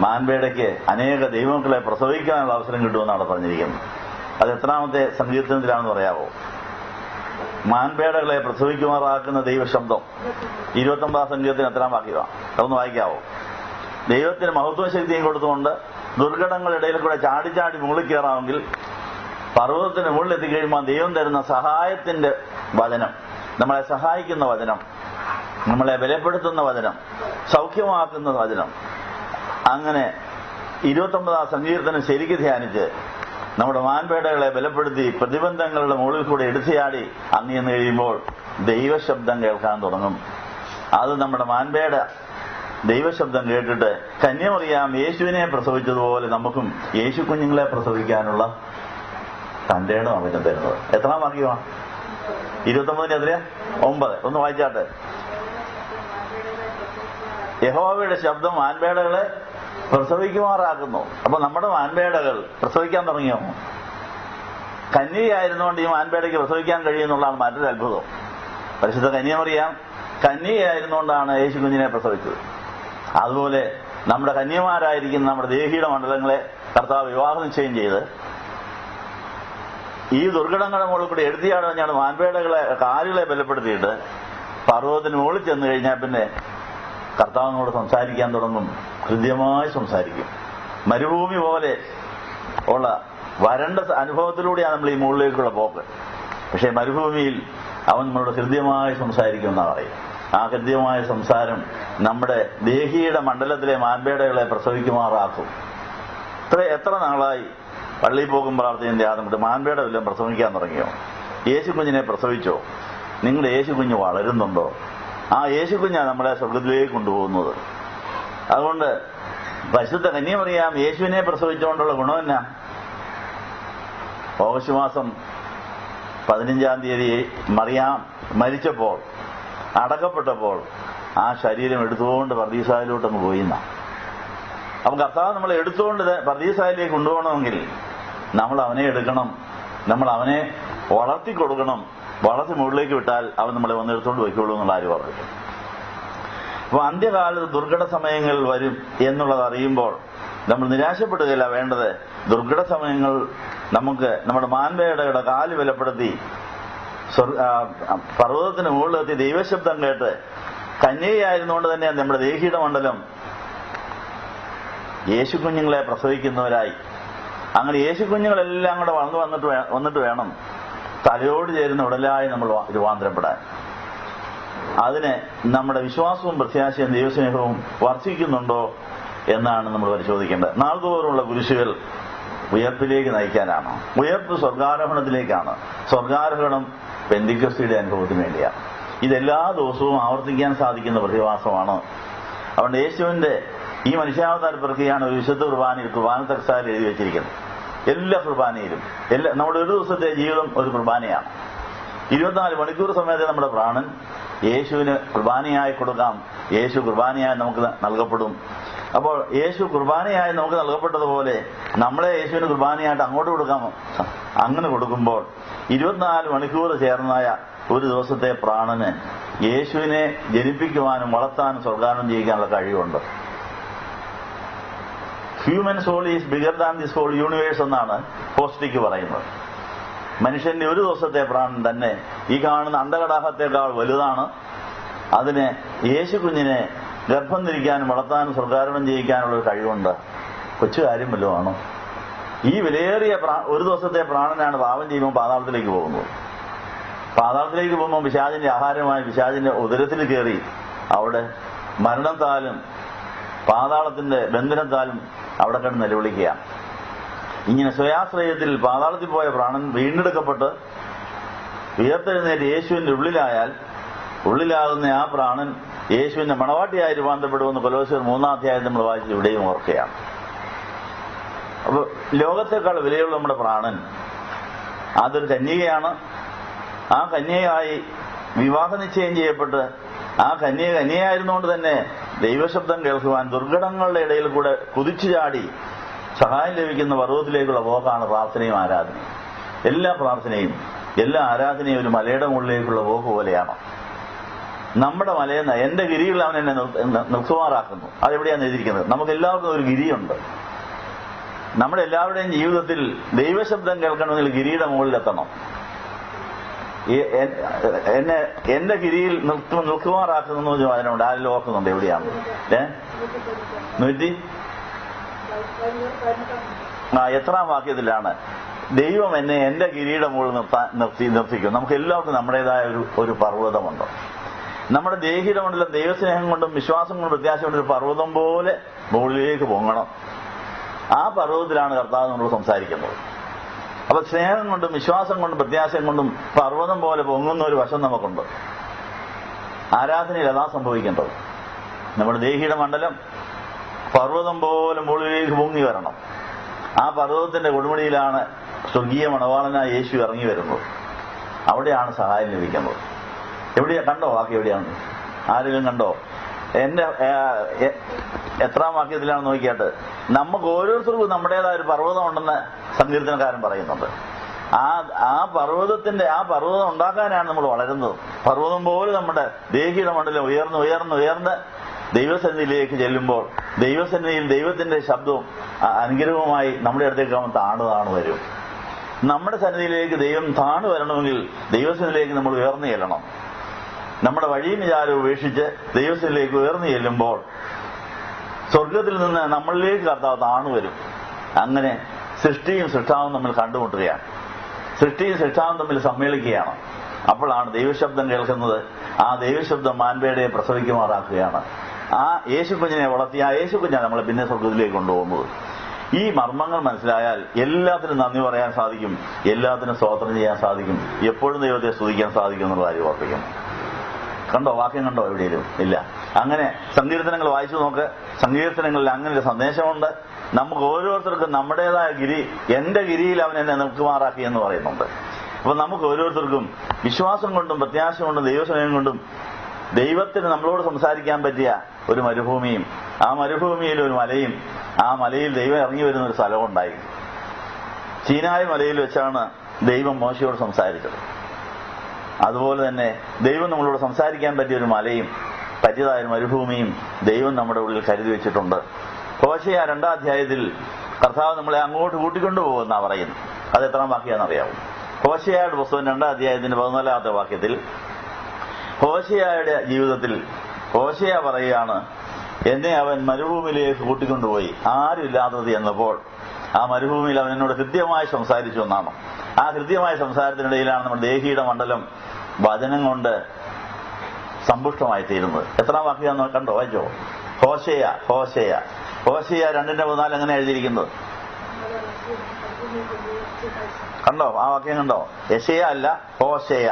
മാൻപേടയ്ക്ക് അനേക ദൈവമക്കളെ പ്രസവിക്കാനുള്ള അവസരം കിട്ടുമെന്നാണ് പറഞ്ഞിരിക്കുന്നത്. അത് എത്രാമത്തെ സങ്കീർത്തനത്തിലാണെന്ന് പറയാവോ? മാൻപേടകളെ പ്രസവിക്കുമാറാക്കുന്ന ദൈവശബ്ദം 29 സങ്കീർത്തനം എത്രാം വാക്യമാണ്? അതൊന്ന് വായിക്കാവോ? ദൈവത്തിന് മഹത്വ ശക്തിയും കൊടുത്തുകൊണ്ട് ദുർഘടങ്ങളുടെ ഇടയിൽ കൂടെ ചാടി മുകളിൽ കയറാമെങ്കിൽ പർവ്വതത്തിന് മുകളിൽ എത്തിക്കഴിയുമ്പോൾ ദൈവം തരുന്ന സഹായത്തിന്റെ വചനം, നമ്മളെ സഹായിക്കുന്ന വചനം, നമ്മളെ ബലപ്പെടുത്തുന്ന വചനം, സൗഖ്യമാക്കുന്ന വചനം, അങ്ങനെ 29 സങ്കീർത്തനം ശരിക്ക് ധ്യാനിച്ച് നമ്മുടെ മാൻപേടകളെ ബലപ്പെടുത്തി പ്രതിബന്ധങ്ങളുടെ മുകളിൽ കൂടെ എടുത്തിയാടി അങ്ങെന്ന് കഴിയുമ്പോൾ ദൈവശബ്ദം കേൾക്കാൻ തുടങ്ങും. അത് നമ്മുടെ മാൻപേട ദൈവശബ്ദം കേട്ടിട്ട് കന്യമറിയാം യേശുവിനെ പ്രസവിച്ചതുപോലെ നമുക്കും യേശു കുഞ്ഞുങ്ങളെ പ്രസവിക്കാനുള്ള തന്റെ ഇടം അവന് തരുന്നത്. എത്രാം വാക്യമാണ്? 29 എത്രയാ? 9. ഒന്ന് വായിച്ചാട്ടെ. യഹോവയുടെ ശബ്ദം മാൻപേടകളെ പ്രസവിക്കുമാറാക്കുന്നു. അപ്പൊ നമ്മുടെ മാൻപേടകൾ പ്രസവിക്കാൻ തുടങ്ങിയോ? കന്യകയായിരുന്നുകൊണ്ട് ഈ മാൻപേടയ്ക്ക് പ്രസവിക്കാൻ കഴിയുന്നുള്ളതാണ് മറ്റൊരു അത്ഭുതം. പരിശുദ്ധ കന്യമറിയാം കന്യകയായിരുന്നുകൊണ്ടാണ് യേശു കുഞ്ഞിനെ പ്രസവിച്ചത്. അതുപോലെ നമ്മുടെ കന്യമാരായിരിക്കുന്ന നമ്മുടെ ദേഹിയുടെ മണ്ഡലങ്ങളെ കർത്താവ് വിവാഹ നിശ്ചയം ചെയ്ത് ഈ ദുർഘടങ്ങളുടെ മുകളിൽ കൂടി എടുത്തിയാണ് ഞാൻ മാൻപേടകളെ കാലുകളെ ബലപ്പെടുത്തിയിട്ട് പർവ്വതത്തിന് മുകളിൽ ചെന്ന് കഴിഞ്ഞാൽ പിന്നെ കർത്താവിനോട് സംസാരിക്കാൻ തുടങ്ങും. ഹൃദ്യമായി സംസാരിക്കും. മരുഭൂമി പോലെ ഉള്ള വരണ്ട അനുഭവത്തിലൂടെയാണ് നമ്മൾ ഈ മുകളിലേക്കുള്ള പോക്ക്. പക്ഷെ മരുഭൂമിയിൽ അവൻ നമ്മളോട് ഹൃദ്യമായി സംസാരിക്കുമെന്നാണ് പറയും. ആ ഹൃദ്യമായ സംസാരം നമ്മുടെ ദേഹിയുടെ മണ്ഡലത്തിലെ മാൻപേടകളെ പ്രസവിക്കുമാറാക്കും. എത്ര നാളായി പള്ളിയിൽ പോകും പ്രാർത്ഥനയുടെ ആദ്യം മാൻപേട വല്ലതും പ്രസവിക്കാൻ തുടങ്ങിയോ? യേശു കുഞ്ഞിനെ പ്രസവിച്ചോ? നിങ്ങളുടെ യേശു കുഞ്ഞ് വളരുന്നുണ്ടോ? ആ യേശു കുഞ്ഞാണ് നമ്മളെ സ്വർഗത്തിലേക്ക് കൊണ്ടുപോകുന്നത്. അതുകൊണ്ട് പരിശുദ്ധ കന്യമറിയാം യേശുവിനെ പ്രസവിച്ചുകൊണ്ടുള്ള ഗുണം എന്നാ? ഓഗസ്റ്റ് മാസം 15-ാം തീയതി മറിയാം മരിച്ചപ്പോൾ, അടക്കപ്പെട്ടപ്പോൾ ആ ശരീരം എടുത്തുകൊണ്ട് പർദീസായിലോട്ടങ്ങ് പോയിന്ന. അപ്പം കർത്താവ് നമ്മളെ എടുത്തുകൊണ്ട് പർദീസായിലേക്ക് കൊണ്ടുപോകണമെങ്കിൽ നമ്മൾ അവനെ എടുക്കണം, നമ്മൾ അവനെ വളർത്തിക്കൊടുക്കണം. വളർത്തി മുകളിലേക്ക് വിട്ടാൽ അവൻ നമ്മളെ വന്നെടുത്തോണ്ട് വയ്ക്കുള്ളൂ എന്നുള്ള ആര് പറഞ്ഞു? അപ്പൊ അന്ത്യകാലത്ത് ദുർഘട സമയങ്ങൾ വരും എന്നുള്ളത് അറിയുമ്പോൾ നമ്മൾ നിരാശപ്പെടുകയല്ല വേണ്ടത്. ദുർഘട സമയങ്ങൾ നമുക്ക് നമ്മുടെ മാൻപേടയുടെ കാല് ബലപ്പെടുത്തി പർവ്വതത്തിന് മുകളിലെത്തി ദൈവശബ്ദം കേട്ട് കന്യകയായിരുന്നുകൊണ്ട് തന്നെ നമ്മുടെ ദേഹിയുടെ മണ്ഡലം യേശു കുഞ്ഞുങ്ങളെ പ്രസവിക്കുന്നവരായി. അങ്ങനെ യേശു കുഞ്ഞുങ്ങളെല്ലാം കൂടെ വന്നിട്ട് വേണം തലയോട് ചേരുന്ന ഉടലായി നമ്മൾ രൂപാന്തരപ്പെടാൻ. അതിന് നമ്മുടെ വിശ്വാസവും പ്രത്യാശയും ദൈവസ്നേഹവും വർദ്ധിക്കുന്നുണ്ടോ എന്നാണ് നമ്മൾ പരിശോധിക്കേണ്ടത്. നാൾതോറുമുള്ള കുരിശുകൾ ഉയർപ്പിലേക്ക് നയിക്കാനാണ്. ഉയർപ്പ് സ്വർഗാരോഹണത്തിലേക്കാണ്. സ്വർഗാരോഹണം പെന്തിക്കോസ്തിയുടെ അനുഭവത്തിന് വേണ്ടിയാണ്. ഇതെല്ലാ ദിവസവും ആവർത്തിക്കാൻ സാധിക്കുന്ന പ്രതിഭാസമാണ്. അതുകൊണ്ട് യേശുവിന്റെ ഈ മനുഷ്യാവതാര പ്രക്രിയയാണ് ഒരു വിശുദ്ധ കുർബാന തക്സാരിൽ എഴുതി വെച്ചിരിക്കുന്നത്. എല്ലാ കുർബാനയിലും നമ്മുടെ ഒരു ദിവസത്തെ ജീവിതം ഒരു കുർബാനയാണ്. 24 മണിക്കൂർ സമയത്ത് നമ്മുടെ പ്രാണൻ യേശുവിന് കുർബാനയായി കൊടുക്കാം. യേശു കുർബാനയായി നമുക്ക് നൽകപ്പെടും. അപ്പോൾ യേശു കുർബാനയായി നമുക്ക് നൽകപ്പെട്ടതുപോലെ നമ്മളെ യേശുവിന് കുർബാനയായിട്ട് അങ്ങോട്ട് കൊടുക്കാമോ? അങ്ങനെ കൊടുക്കുമ്പോൾ 24 മണിക്കൂർ ചേർന്നായ ഒരു ദിവസത്തെ പ്രാണന് യേശുവിനെ ജനിപ്പിക്കുവാനും വളർത്താനും സ്വർഗാനം ചെയ്യിക്കാനുള്ള കഴിവുണ്ട്. Human soul is bigger than this whole universe എന്നാണ് പോസ്റ്റിക്ക് പറയുന്നത്. മനുഷ്യന്റെ ഒരു ദിവസത്തെ പ്രാണൻ തന്നെ ഈ കാണുന്ന അന്ധകടാഹത്തേക്കാൾ വലുതാണ്. അതിന് യേശു കുഞ്ഞിനെ ഗർഭം ധരിക്കാനും വളർത്താനും സ്വർഗാരോഹണം ചെയ്യിക്കാനുള്ള ഒരു കഴിവുണ്ട്. കൊച്ചു കാര്യം വല്ലതും ആണോ? ഈ വിലയേറിയ ഒരു ദിവസത്തെ പ്രാണനാണ് പാപം ചെയ്യുമ്പോൾ പാതാളത്തിലേക്ക് പോകുന്നത്. പാതാളത്തിലേക്ക് പോകുമ്പോൾ പിശാചിന്റെ ആഹാരമായി പിശാചിന്റെ ഉദരത്തിൽ കയറി അവിടെ മരണത്താലും പാതാളത്തിന്റെ ബന്ധനത്താലും അവിടെ കിടന്ന് നിലവിളിക്കുക. ഇങ്ങനെ സ്വയാശ്രയത്തിൽ പാതാളത്തിൽ പോയ പ്രാണൻ വീണ്ടെടുക്കപ്പെട്ട് ഉയർത്തെഴുന്നേറ്റ് യേശുവിന്റെ ഉള്ളിലാകുന്ന ആ പ്രാണൻ യേശുവിന്റെ മണവാട്ടിയായി രൂപാന്തരപ്പെടുമെന്ന് കൊലോസ്യർ 3-ാം അധ്യായം നമ്മൾ വായിച്ച് ഇവിടെയും ഓർക്കുകയാണ്. അപ്പൊ ലോകത്തെക്കാൾ വിലയുള്ള നമ്മുടെ പ്രാണൻ അതൊരു കന്യകയാണ്. ആ കന്യകയായി വിവാഹ നിശ്ചയം ചെയ്യപ്പെട്ട് ആ കന്യകയായിരുന്നുകൊണ്ട് തന്നെ ദൈവശബ്ദം കേൾക്കുവാൻ ദുർഘടങ്ങളുടെ ഇടയിൽ കൂടെ കുതിച്ചു ചാടി സഹായം ലഭിക്കുന്ന പർവ്വതത്തിലേക്കുള്ള പോക്കാണ് പ്രാർത്ഥനയും ആരാധനയും. എല്ലാ പ്രാർത്ഥനയും എല്ലാ ആരാധനയും ഒരു മലയുടെ മുകളിലേക്കുള്ള പോക്ക് പോലെയാണ്. നമ്മുടെ മലയെന്ന് എന്റെ ഗിരികൾ അവൻ എന്നെ നിർത്തുമാറാക്കുന്നു. അതെവിടെയാണ് എഴുതിയിരിക്കുന്നത്? നമുക്ക് എല്ലാവർക്കും ഒരു ഗിരിയുണ്ട്. നമ്മുടെ എല്ലാവരുടെയും ജീവിതത്തിൽ ദൈവശബ്ദം കേൾക്കണമെങ്കിൽ ഗിരിയുടെ മുകളിലെത്തണം. എന്റെ ഗിരിയിൽ നിൽക്കുമാറാക്കുന്നു അതിനുണ്ട്. ആരെങ്കിലും ഓർക്കുന്നുണ്ട്? എവിടെയാണ്? 100 എത്രാം വാക്യത്തിലാണ് ദൈവം എന്നെ എന്റെ ഗിരിയുടെ മുകളിൽ നിർത്തിക്കും. നമുക്ക് എല്ലാവർക്കും നമ്മുടേതായ ഒരു പർവ്വതമുണ്ട്. നമ്മുടെ ദേഹിയുടെ മണ്ഡലം ദൈവസ്നേഹം കൊണ്ടും വിശ്വാസം കൊണ്ടും പ്രത്യാശ കൊണ്ടും ഒരു പർവ്വതം പോലെ മുകളിലേക്ക് പൊങ്ങണം. ആ പർവ്വതത്തിലാണ് കർത്താവ് നമ്മളോട് സംസാരിക്കുന്നത്. അപ്പൊ സ്നേഹം കൊണ്ടും വിശ്വാസം കൊണ്ടും പ്രത്യാശം കൊണ്ടും പർവ്വതം പോലെ പൊങ്ങുന്ന ഒരു വശം നമുക്കുണ്ട്. ആരാധനയിൽ അതാ സംഭവിക്കേണ്ടത്. നമ്മുടെ ദേഹിയുടെ മണ്ഡലം പർവ്വതം പോലെ മുകളിലേക്ക് പൊങ്ങി വരണം. ആ പർവ്വതത്തിന്റെ കൊടുമുടിയിലാണ് സ്വർഗീയ മണവാളനായ യേശു ഇറങ്ങി വരുന്നത്. അവിടെയാണ് സഹായം ലഭിക്കുന്നത്. എവിടെയാ? കണ്ടോ വാക്യം? എവിടെയാണ്? ആരെങ്കിലും കണ്ടോ? എത്രാം വാക്യത്തിലാണ് നോക്കിയാട്ട്? നമുക്ക് ഓരോരുത്തർക്കും നമ്മുടേതായ ഒരു പർവ്വതം ഉണ്ടെന്ന് സങ്കീർത്തനക്കാരൻ പറയുന്നുണ്ട്. ആ പർവ്വതം ഉണ്ടാക്കാനാണ് നമ്മൾ വളരുന്നത്. പർവ്വതം പോലെ നമ്മുടെ ദേഹിയുടെ മണ്ഡലം ഉയർന്ന് ദൈവസന്നിധിയിലേക്ക് ചെല്ലുമ്പോൾ ദൈവസന്നിധിയിൽ ദൈവത്തിന്റെ ശബ്ദവും അനുഗ്രഹവുമായി നമ്മുടെ അടുത്തേക്ക് അവൻ താണു വരും. നമ്മുടെ സന്നിധിയിലേക്ക് ദൈവം താണു വരണമെങ്കിൽ ദൈവസന്നിധിയിലേക്ക് നമ്മൾ ഉയർന്നു ചെല്ലണം. നമ്മുടെ വഴിയും വിചാരവും ഉപേക്ഷിച്ച് ദൈവത്തിലേക്ക് ഉയർന്നു ചെല്ലുമ്പോൾ സ്വർഗത്തിൽ നിന്ന് നമ്മളിലേക്ക് കർത്താവ് താണു വരും. അങ്ങനെ സൃഷ്ടിയും സൃഷ്ടാവും തമ്മിൽ കണ്ടുമുട്ടുകയാണ്. സൃഷ്ടിയും സൃഷ്ടാവും തമ്മിൽ സമ്മേളിക്കുകയാണ്. അപ്പോഴാണ് ദൈവശബ്ദം കേൾക്കുന്നത്. ആ ദൈവശബ്ദം മാൻപേടയെ പ്രസവിക്കുമാറാക്കുകയാണ്. ആ യേശുക്കുഞ്ഞിനെ വളർത്തി ആ യേശുക്കുഞ്ഞാണ് നമ്മളെ പിന്നെ സ്വർഗത്തിലേക്ക് കൊണ്ടുപോകുന്നത്. ഈ മർമ്മങ്ങൾ മനസ്സിലായാൽ എല്ലാത്തിനും നന്ദി പറയാൻ സാധിക്കും, എല്ലാത്തിനും സ്തോത്രം ചെയ്യാൻ സാധിക്കും, എപ്പോഴും ദൈവത്തെ സ്തുതിക്കാൻ സാധിക്കും എന്നുള്ള കാര്യം ഓർപ്പിക്കുന്നു. കണ്ടോ? വാക്യം കണ്ടോ? എവിടെയും ഇല്ല. അങ്ങനെ സങ്കീർത്തനങ്ങൾ വായിച്ചു നോക്ക്. സങ്കീർത്തനങ്ങളിൽ അങ്ങനെ ഒരു സന്ദേശമുണ്ട്. നമുക്ക് ഓരോരുത്തർക്കും നമ്മുടേതായ ഗിരി, എന്റെ ഗിരിയിൽ അവൻ എന്നെ നിൽക്കുമാറാക്കി എന്ന് പറയുന്നുണ്ട്. അപ്പൊ നമുക്ക് ഓരോരുത്തർക്കും വിശ്വാസം കൊണ്ടും പ്രത്യാശ കൊണ്ടും ദൈവസ്നേഹം കൊണ്ടും ദൈവത്തിന് നമ്മളോട് സംസാരിക്കാൻ പറ്റിയ ഒരു മരുഭൂമിയും ആ മരുഭൂമിയിൽ ഒരു മലയും ആ മലയിൽ ദൈവം ഇറങ്ങി വരുന്ന ഒരു സ്ഥലവും ഉണ്ടായി. സീനായി മലയിൽ വെച്ചാണ് ദൈവം മോശയോട് സംസാരിച്ചത്. അതുപോലെ തന്നെ ദൈവം നമ്മളോട് സംസാരിക്കാൻ പറ്റിയ ഒരു മലയും പറ്റിയതായ മരുഭൂമിയും ദൈവം നമ്മുടെ ഉള്ളിൽ കരുതി വെച്ചിട്ടുണ്ട്. ഹോശേയ 2-ാം അധ്യായത്തിൽ കർത്താവ് നമ്മളെ അങ്ങോട്ട് കൂട്ടിക്കൊണ്ടുപോകുന്ന പറയുന്നു. അത് എത്രാം വാക്യാണെന്നറിയാവും? ഹോശേയയുടെ പുസ്തകം 2-ാം അധ്യായത്തിന്റെ 14-ാമത്തെ വാക്യത്തിൽ ഹോശേയയുടെ ജീവിതത്തിൽ ഹോശേയ പറയുകയാണ്, എന്നെ അവൻ മരുഭൂമിയിലേക്ക് കൂട്ടിക്കൊണ്ടുപോയി ആരും ഇല്ലാത്തത് എന്നപ്പോൾ ആ മരുഭൂമിയിൽ അവൻ എന്നോട് ഹൃദ്യമായി സംസാരിച്ചു എന്നാണ്. ആ ഹൃദ്യമായ സംസാരത്തിനിടയിലാണ് നമ്മുടെ ദേഹിയുടെ മണ്ഡലം വചനം കൊണ്ട് സമ്പുഷ്ടമായി തീരുന്നത്. എത്രാം വാക്യാന്ന് കണ്ടോ? വായിച്ചോ? ഹോശേയ 2:14 എങ്ങനെ എഴുതിയിരിക്കുന്നത് കണ്ടോ? ആ വാക്യം കണ്ടോ? യെശയ്യാ അല്ല, ഹോശേയ.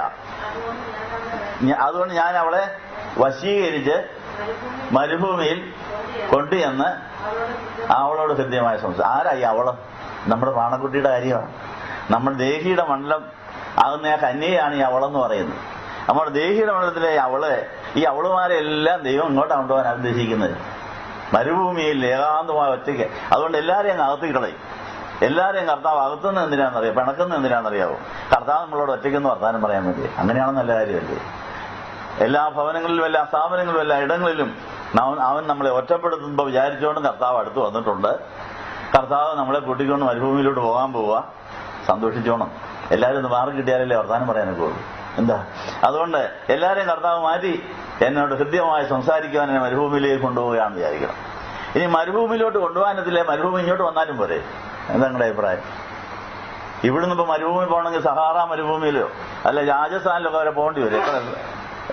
അതുകൊണ്ട് ഞാൻ അവളെ വശീകരിച്ച് മരുഭൂമിയിൽ കൊണ്ടുചെന്ന് അവളോട് ഹൃദ്യമായ സംസാരം. ആരായി അവള്? നമ്മുടെ പാണക്കുട്ടിയുടെ കാര്യമാണ്. നമ്മുടെ ദേഹിയുടെ മണ്ഡലം ആകുന്ന ആ കന്യയാണ് ഈ അവളെന്ന് പറയുന്നത്. നമ്മുടെ ദേഹിയുടെ മണ്ഡലത്തിലെ ഈ അവളുമാരെല്ലാം ദൈവം ഇങ്ങോട്ടാണ് കൊണ്ടുപോകാൻ ഉദ്ദേശിക്കുന്നത്. മരുഭൂമിയിൽ ഏകാന്തമായ ഒറ്റയ്ക്ക്. അതുകൊണ്ട് എല്ലാവരെയും അങ്ങ് അകത്ത് കളയും. എല്ലാവരെയും കർത്താവ് അകത്തുനിന്ന് എന്തിനാണെന്നറിയാം, പിണക്കുന്ന എന്തിനാണെന്നറിയാവോ? കർത്താവ് നമ്മളോട് ഒറ്റയ്ക്കൊന്ന് വർത്താനം പറയാൻ വേണ്ടി. അങ്ങനെയാണ് നല്ല കാര്യമല്ലേ? എല്ലാ ഭവനങ്ങളിലും എല്ലാ സ്ഥാപനങ്ങളിലും എല്ലാ ഇടങ്ങളിലും അവൻ നമ്മളെ ഒറ്റപ്പെടുത്തുമ്പോൾ വിചാരിച്ചുകൊണ്ട് കർത്താവ് അടുത്ത് വന്നിട്ടുണ്ട്. കർത്താവ് നമ്മളെ കൂട്ടിക്കൊണ്ട് മരുഭൂമിയിലോട്ട് പോകാൻ പോവുക. സന്തോഷിച്ചോണം. എല്ലാവരും ഒന്ന് മാറി കിട്ടിയാലല്ലേ വർത്താനം പറയാനൊക്കെ ഉള്ളൂ. എന്താ അതുകൊണ്ട് എല്ലാവരെയും കർത്താവ് മാറ്റി എന്നോട് ഹൃദ്യമായി സംസാരിക്കുവാൻ എന്നെ മരുഭൂമിയിലേക്ക് കൊണ്ടുപോവുകയാണെന്ന് വിചാരിക്കണം. ഇനി മരുഭൂമിയിലോട്ട് കൊണ്ടുപോകാനത്തില്ലേ, മരുഭൂമി ഇങ്ങോട്ട് വന്നാലും പോരെ? എന്താ നിങ്ങളുടെ അഭിപ്രായം? ഇവിടുന്ന് ഇപ്പൊ മരുഭൂമി പോകണമെങ്കിൽ സഹാറ മരുഭൂമിയിലോ അല്ല രാജസ്ഥാനിലൊക്കെ വരെ പോകേണ്ടി വരും.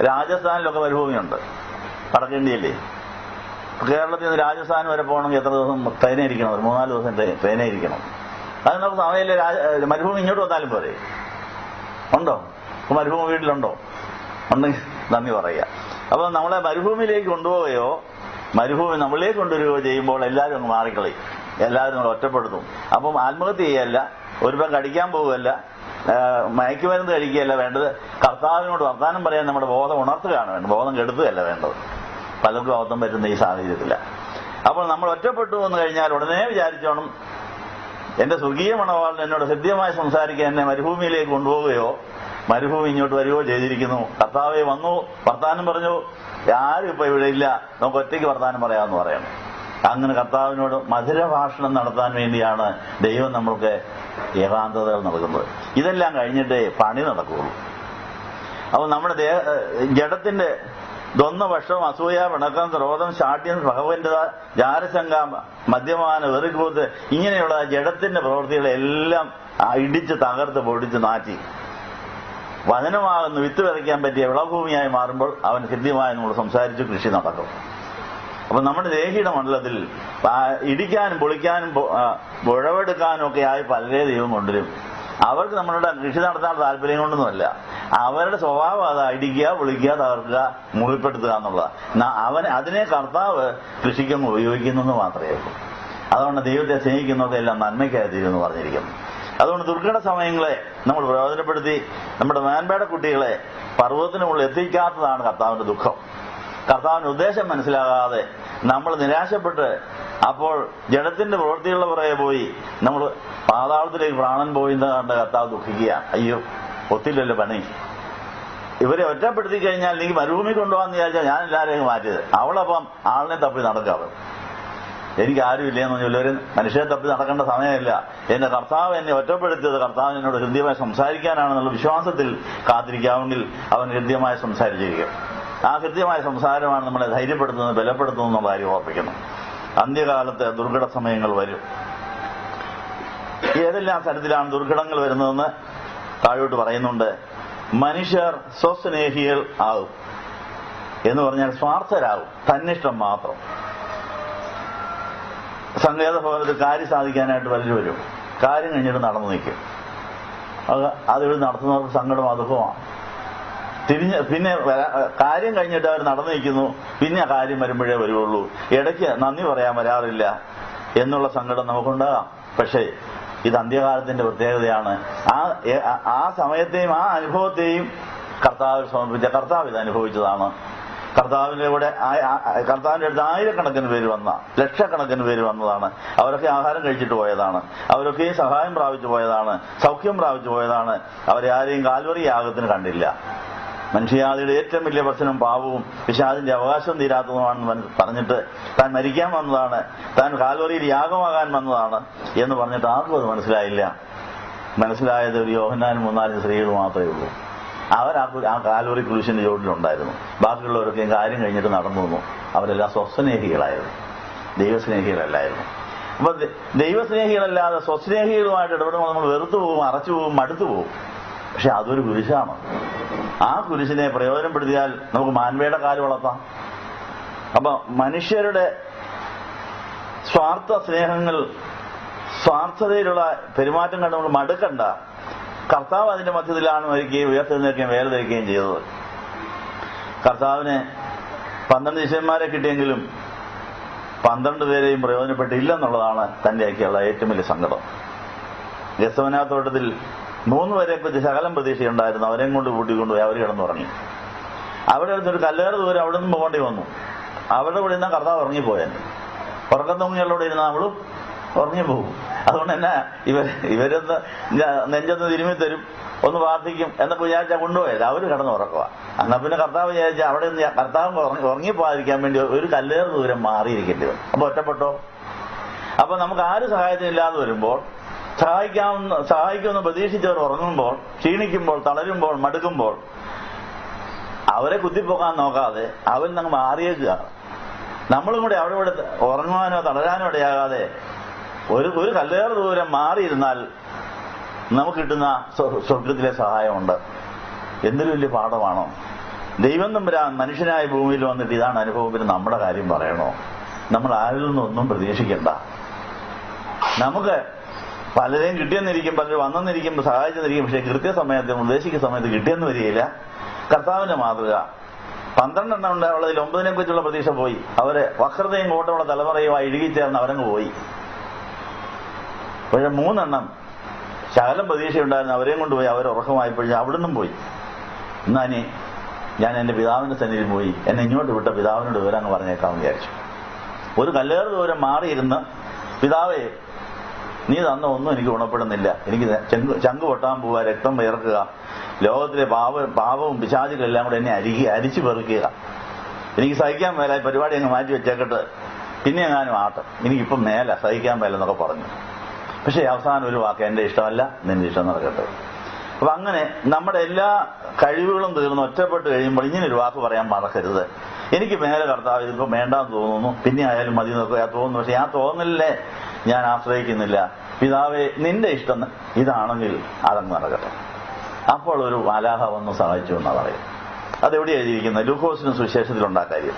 രാജസ്ഥാനിലൊക്കെ മരുഭൂമിയുണ്ട്, കടക്കേണ്ടിയല്ലേ? കേരളത്തിൽ നിന്ന് രാജസ്ഥാൻ വരെ പോകണമെങ്കിൽ എത്ര ദിവസം ട്രെയിനേ ഇരിക്കണം? 3-4 ദിവസം ട്രെയിനേ ഇരിക്കണം. അത് നമുക്ക് സമയമില്ല. മരുഭൂമി ഇങ്ങോട്ട് വന്നാലും പോരെ? ഉണ്ടോ? മരുഭൂമി വീട്ടിലുണ്ടോ? ഉണ്ടെങ്കിൽ നന്ദി പറയുക. അപ്പൊ നമ്മളെ മരുഭൂമിയിലേക്ക് കൊണ്ടുപോവുകയോ മരുഭൂമി നമ്മളിലേക്ക് കൊണ്ടുവരികയോ ചെയ്യുമ്പോൾ എല്ലാവരും അങ്ങ് മാറിക്കളയും, എല്ലാവരും നമ്മൾ ഒറ്റപ്പെടുത്തും. അപ്പം ആത്മഹത്യ ചെയ്യല്ല, ഒരുപാട് കടിക്കാൻ പോവുകയല്ല, മയക്കുമരുന്ന് കഴിക്കുകയല്ല വേണ്ടത്, കർത്താവിനോട് വർത്താനം പറയാൻ നമ്മുടെ ബോധം ഉണർത്തുകയാണ് വേണ്ടത്, ബോധം കെടുത്തുകയല്ല വേണ്ടത്. പലർക്കും അബദ്ധം പറ്റുന്ന ഈ സാഹചര്യത്തില്ല. അപ്പോൾ നമ്മൾ ഒറ്റപ്പെട്ടു എന്ന് കഴിഞ്ഞാൽ ഉടനെ വിചാരിച്ചോണം എന്റെ സ്വർഗീയ മണവാളൻ എന്നോട് ഹൃദ്യമായി സംസാരിക്കാൻ എന്നെ മരുഭൂമിയിലേക്ക് കൊണ്ടുപോവുകയോ മരുഭൂമി ഇങ്ങോട്ട് വരികയോ ചെയ്തിരിക്കുന്നു. കർത്താവെ വന്നു, വർത്താനം പറഞ്ഞു, ആരും ഇപ്പൊ ഇവിടെ ഇല്ല, നമുക്ക് ഒറ്റയ്ക്ക് വർത്താനം പറയാമെന്ന് പറയണം. അങ്ങനെ കർത്താവിനോട് മധുരഭാഷണം നടത്താൻ വേണ്ടിയാണ് ദൈവം നമ്മൾക്ക് ഏകാന്തതകൾ നൽകുന്നത്. ഇതെല്ലാം കഴിഞ്ഞിട്ടേ പണി നടക്കുകയുള്ളൂ. അപ്പൊ നമ്മുടെ ജഡത്തിന്റെ ദ്വന്ദ്വപക്ഷം, അസൂയ, പിണക്കം, ക്രോധം, ശാഠ്യം, ഭഗവന്റത, ജാരശങ്ക, മദ്യപാന, വെറുക്കൂത്ത്, ഇങ്ങനെയുള്ള ജഡത്തിന്റെ പ്രവൃത്തികളെല്ലാം ഇടിച്ച് തകർത്ത് പൊടിച്ച് നാറ്റി വചനമാകുന്ന വിത്ത് വിതയ്ക്കാൻ പറ്റിയ വിളഭൂമിയായി മാറുമ്പോൾ അവൻ ഹൃദ്യമായി നമ്മൾ സംസാരിച്ച് കൃഷി നടക്കും. അപ്പൊ നമ്മുടെ ദേഹിയുടെ മണ്ഡലത്തിൽ ഇടിക്കാനും പൊളിക്കാനും വിളവെടുക്കാനും ഒക്കെ ആയി പലരെ ദൈവം കൊണ്ടുവരും. അവർക്ക് നമ്മളുടെ കൃഷി നടത്താൻ താല്പര്യം കൊണ്ടൊന്നുമല്ല, അവരുടെ സ്വഭാവം അത് ഇടിക്കുക, പൊളിക്കുക, തകർക്കുക, മുറിപ്പെടുത്തുക എന്നുള്ളത്. അതിനെ കർത്താവ് കൃഷിക്കൊന്ന് ഉപയോഗിക്കുന്നു മാത്രമേ ഉള്ളൂ. അതുകൊണ്ട് ദൈവത്തെ സ്നേഹിക്കുന്നവർക്കെല്ലാം നന്മയ്ക്കായി തീരുമെന്ന് പറഞ്ഞിരിക്കുന്നു. അതുകൊണ്ട് ദുർഘട സമയങ്ങളെ നമ്മൾ പ്രയോജനപ്പെടുത്തി നമ്മുടെ മാൻപേട കുട്ടികളെ പർവ്വതത്തിന് മുകളിൽ എത്തിക്കാത്തതാണ് കർത്താവിന്റെ ദുഃഖം. കർത്താവിന്റെ ഉദ്ദേശം മനസ്സിലാകാതെ നമ്മൾ നിരാശപ്പെട്ട് അപ്പോൾ ജഡത്തിന്റെ പ്രവൃത്തികളുടെ പുറകെ പോയി നമ്മൾ പാതാളത്തിലേക്ക് പ്രാണൻ പോയിന്ന് കണ്ട് കർത്താവ് ദുഃഖിക്കുകയാണ്. അയ്യോ, ഒത്തില്ലല്ലോ പണി. ഇവരെ ഒറ്റപ്പെടുത്തി കഴിഞ്ഞാൽ എനിക്ക് മരുഭൂമി കൊണ്ടുപോകാന്ന് വിചാരിച്ചാൽ ഞാൻ എല്ലാവരെയും മാറ്റിയത്. അവളപ്പം ആളിനെ തപ്പി നടക്കാറ്. എനിക്ക് ആരുമില്ലെന്ന് പറഞ്ഞാൽ ഒരു മനുഷ്യരെ തപ്പി നടക്കേണ്ട സമയമില്ല. എന്റെ കർത്താവ് എന്നെ ഒറ്റപ്പെടുത്തിയത് കർത്താവ് എന്നോട് ഹൃദ്യമായി സംസാരിക്കാനാണെന്നുള്ള വിശ്വാസത്തിൽ കാത്തിരിക്കാമെങ്കിൽ അവൻ ഹൃദ്യമായി സംസാരിച്ചിരിക്കും. ആ ഹൃദ്യമായ സംസാരമാണ് നമ്മളെ ധൈര്യപ്പെടുത്തുന്നത്, ബലപ്പെടുത്തുന്നത് എന്നുള്ള കാര്യം ഓർപ്പിക്കുന്നു. അന്ത്യകാലത്ത് ദുർഘട സമയങ്ങൾ വരും. ഏതെല്ലാം തരത്തിലാണ് ദുർഘടങ്ങൾ വരുന്നതെന്ന് താഴോട്ട് പറയുന്നുണ്ട്. മനുഷ്യർ സ്വസ്നേഹികൾ ആകും എന്ന് പറഞ്ഞാൽ സ്വാർത്ഥരാകും, തന്നിഷ്ടം മാത്രം. സങ്കേത ഭവനത്തിൽ കാര്യം സാധിക്കാനായിട്ട് പലരും വരും, കാര്യം കഴിഞ്ഞിട്ട് നടന്നു നിൽക്കും. അതിവിടെ നടത്തുന്നവർക്ക് സങ്കടം അതുഭവമാണ്. പിന്നെ കാര്യം കഴിഞ്ഞിട്ട് അവർ നടന്നു നിൽക്കുന്നു, പിന്നെ ആ കാര്യം വരുമ്പോഴേ വരുള്ളൂ, ഇടയ്ക്ക് നന്ദി പറയാൻ വരാറില്ല എന്നുള്ള സങ്കടം നമുക്കുണ്ടാകാം. പക്ഷേ ഇത് അന്ത്യകാലത്തിന്റെ പ്രത്യേകതയാണ്. ആ സമയത്തെയും ആ അനുഭവത്തെയും കർത്താവിൽ സമർപ്പിച്ച കർത്താവ് ഇത് അനുഭവിച്ചതാണ്. കർത്താവിന്റെ കൂടെ കർത്താവിന്റെ അടുത്ത് ആയിരക്കണക്കിന് പേര് ലക്ഷക്കണക്കിന് പേര് വന്നതാണ്. അവരൊക്കെ ആഹാരം കഴിച്ചിട്ട് പോയതാണ്, അവരൊക്കെ സഹായം പ്രാപിച്ചു പോയതാണ്, സൗഖ്യം പ്രാപിച്ചു പോയതാണ്. അവരെ ആരെയും കാൽവറി യാഗത്തിന് കണ്ടില്ല. മനുഷ്യജാതിയുടെ ഏറ്റവും വലിയ പ്രശ്നം പാപവും പിശാചിന്റെ അവകാശം തീരാത്തതുമാണെന്ന് പറഞ്ഞിട്ട് താൻ മരിക്കാൻ വന്നതാണ്, താൻ കാൽവറിയിൽ യാഗമാകാൻ വന്നതാണ് എന്ന് പറഞ്ഞിട്ട് ആർക്കും അത് മനസ്സിലായില്ല. മനസ്സിലായത് ഒരു യോഹന്നാനും 3-4 സ്ത്രീകൾ മാത്രമേ ഉള്ളൂ. അവർ ആ കാൽവറി ക്രൂശിന്റെ ചുവട്ടിലുണ്ടായിരുന്നു. ബാക്കിയുള്ളവരൊക്കെയും കാര്യം കഴിഞ്ഞിട്ട് നടന്നു വന്നു. അവരെല്ലാം സ്വസ്നേഹികളായിരുന്നു, ദൈവസ്നേഹികളല്ലായിരുന്നു. അപ്പൊ ദൈവസ്നേഹികളല്ലാതെ സ്വസ്നേഹികളുമായിട്ട് ഇടപെടുമ്പോൾ നമ്മൾ വെറുത്തു പോകും, അറച്ചു പോകും, മടുത്തു പോകും. പക്ഷെ അതൊരു കുരിശാണ്. ആ കുരിശിനെ പ്രയോജനപ്പെടുത്തിയാൽ നമുക്ക് മാൻവേയുടെ കാല് വളർത്താം. അപ്പൊ മനുഷ്യരുടെ സ്വാർത്ഥ സ്നേഹങ്ങൾ, സ്വാർത്ഥതയിലുള്ള പെരുമാറ്റം കണ്ട് നമ്മൾ മടുക്കണ്ട. കർത്താവ് അതിന്റെ മധ്യത്തിലാണ് മരിക്കുകയും ഉയർത്തെഴുന്നേൽക്കുകയും വേല ധരിക്കുകയും ചെയ്തത്. കർത്താവിന് 12 ശിഷ്യന്മാരെ കിട്ടിയെങ്കിലും 12 പേരെയും പ്രയോജനപ്പെട്ടില്ലെന്നുള്ളതാണ് തന്റെ ഒക്കെയുള്ള ഏറ്റവും വലിയ സങ്കടം. ഗെത്സമനാത്തോട്ടത്തിൽ 3 പേരെ പറ്റി ശകലം പ്രതീക്ഷയുണ്ടായിരുന്നു. അവരെയും കൊണ്ട് കൂട്ടിക്കൊണ്ടുപോയി അവർ കിടന്നുറങ്ങി. അവിടെ ഒരു കല്ലേറ് ദൂരം അവിടെ നിന്ന് പോകേണ്ടി വന്നു. അവരുടെ കൂടെ ഇരുന്നാൽ കർത്താവ് ഉറങ്ങിപ്പോയാൽ, ഉറക്കത്തൂങ്ങികളുടെ ഇരുന്നാൽ അവളും ഉറങ്ങിപ്പോകും. അതുകൊണ്ട് തന്നെ ഇവരൊന്ന് നെഞ്ചൊന്ന് തിരുമ്മി തരും, ഒന്ന് പ്രാർത്ഥിക്കും എന്നൊക്കെ വിചാരിച്ചാൽ കൊണ്ടുപോയത് അവർ കിടന്നുറക്കുക. എന്നാൽ പിന്നെ കർത്താവ് വിചാരിച്ചാൽ അവിടെ നിന്ന് കർത്താവ് ഉറങ്ങിപ്പോകാതിരിക്കാൻ വേണ്ടി ഒരു കല്ലേറ് ദൂരം മാറിയിരിക്കേണ്ടി വരും. അപ്പൊ ഒറ്റപ്പെട്ടോ? അപ്പൊ നമുക്ക് ആരും സഹായത്തിനില്ലാതെ വരുമ്പോൾ സഹായിക്കുമെന്ന് പ്രതീക്ഷിച്ചവർ ഉറങ്ങുമ്പോൾ, ക്ഷീണിക്കുമ്പോൾ, തളരുമ്പോൾ, മടുക്കുമ്പോൾ അവരെ കുത്തിപ്പോക്കാൻ നോക്കാതെ അവൻ അങ്ങ് മാറിയേക്കുക. നമ്മളും കൂടെ അവിടെ ഇവിടെ ഉറങ്ങുവാനോ തളരാനോ ഇടയാകാതെ ഒരു കല്ലേറ് ദൂരം മാറിയിരുന്നാൽ നമുക്ക് കിട്ടുന്ന സ്വർഗത്തിലെ സഹായമുണ്ട്. എന്തൊരു വലിയ പാഠമാണോ! ദൈവം തമ്പുരാൻ മനുഷ്യനായ ഭൂമിയിൽ വന്നിട്ട് ഇതാണ് അനുഭവം. പിന്നെ നമ്മുടെ കാര്യം പറയണോ? നമ്മൾ ആരിൽ നിന്നൊന്നും പ്രതീക്ഷിക്കണ്ട. നമുക്ക് പലരെയും കിട്ടിയെന്നിരിക്കും, പലരും വന്നെന്നിരിക്കും, സഹായിച്ചെന്നിരിക്കും. പക്ഷെ കൃത്യസമയത്ത് ഉദ്ദേശിക്കുന്ന സമയത്ത് കിട്ടിയെന്ന് വരികയില്ല. കർത്താവിന്റെ മാതൃക 12 എണ്ണം ഉണ്ടാവുള്ളതിൽ 9 കുറിച്ചുള്ള പ്രതീക്ഷ പോയി. അവരെ വക്രതയും കോട്ടമുള്ള തലമുറയുമായി ഇഴുകിച്ചേർന്ന് അവരങ്ങ് പോയി. പക്ഷെ 3 എണ്ണം ശകലം പ്രതീക്ഷയുണ്ടായിരുന്നു, അവരെയും കൊണ്ടുപോയി. അവർ ഉറക്കമായപ്പോഴും അവിടുന്നും പോയി. എന്നാനി ഞാൻ എന്റെ പിതാവിന്റെ സന്നിധിയിൽ പോയി എന്നെ ഇങ്ങോട്ട് വിട്ട പിതാവിനോട് വിവരങ്ങൾ പറഞ്ഞേക്കാമെന്ന് വിചാരിച്ചു. ഒരു കല്ലേറ് ദൂരം മാറിയിരുന്ന്, പിതാവേ, നീ തന്ന ഒന്നും എനിക്ക് ഗുണപ്പെടുന്നില്ല. എനിക്ക് ചങ്ക് പൊട്ടാൻ പോവുക, രക്തം വിയർക്കുക, ലോകത്തിലെ പാപവും പിശാചുകളെല്ലാം കൂടെ എന്നെ അരിച്ചു പെറുക്കുക. എനിക്ക് സഹിക്കാൻ മേല, പരിപാടി അങ്ങ് മാറ്റി വെച്ചേക്കട്ട്, പിന്നെ എങ്ങാനും ആട്ടം, എനിക്കിപ്പം മേല, സഹിക്കാൻ മേലെന്നൊക്കെ പറഞ്ഞു. പക്ഷെ അവസാനം ഒരു വാക്ക്, എന്റെ ഇഷ്ടമല്ല, നിന്റെ ഇഷ്ടം നടക്കട്ടെ. അപ്പൊ അങ്ങനെ നമ്മുടെ എല്ലാ കഴിവുകളും തീർന്ന് ഒറ്റപ്പെട്ട് കഴിയുമ്പോൾ ഇങ്ങനെ ഒരു വാക്ക് പറയാൻ മറക്കരുത്. എനിക്ക് മേലെ കർത്താവ് ഇതിപ്പോ വേണ്ടാന്ന് തോന്നുന്നു, പിന്നെ ആയാലും മതി എന്നൊക്കെ തോന്നുന്നു. പക്ഷെ ആ തോന്നലിനെ ഞാൻ ആശ്രയിക്കുന്നില്ല. പിതാവേ, നിന്റെ ഇഷ്ടം ഇതാണെങ്കിൽ അതങ്ങ് നടക്കട്ടെ. അപ്പോൾ ഒരു മാലാഹ വന്ന് സഹായിച്ചു എന്നാ പറയും. അതെവിടെ എഴുതിയിരിക്കുന്നത്? ലൂക്കോസിന് സുവിശേഷത്തിലുണ്ടാ കാര്യം.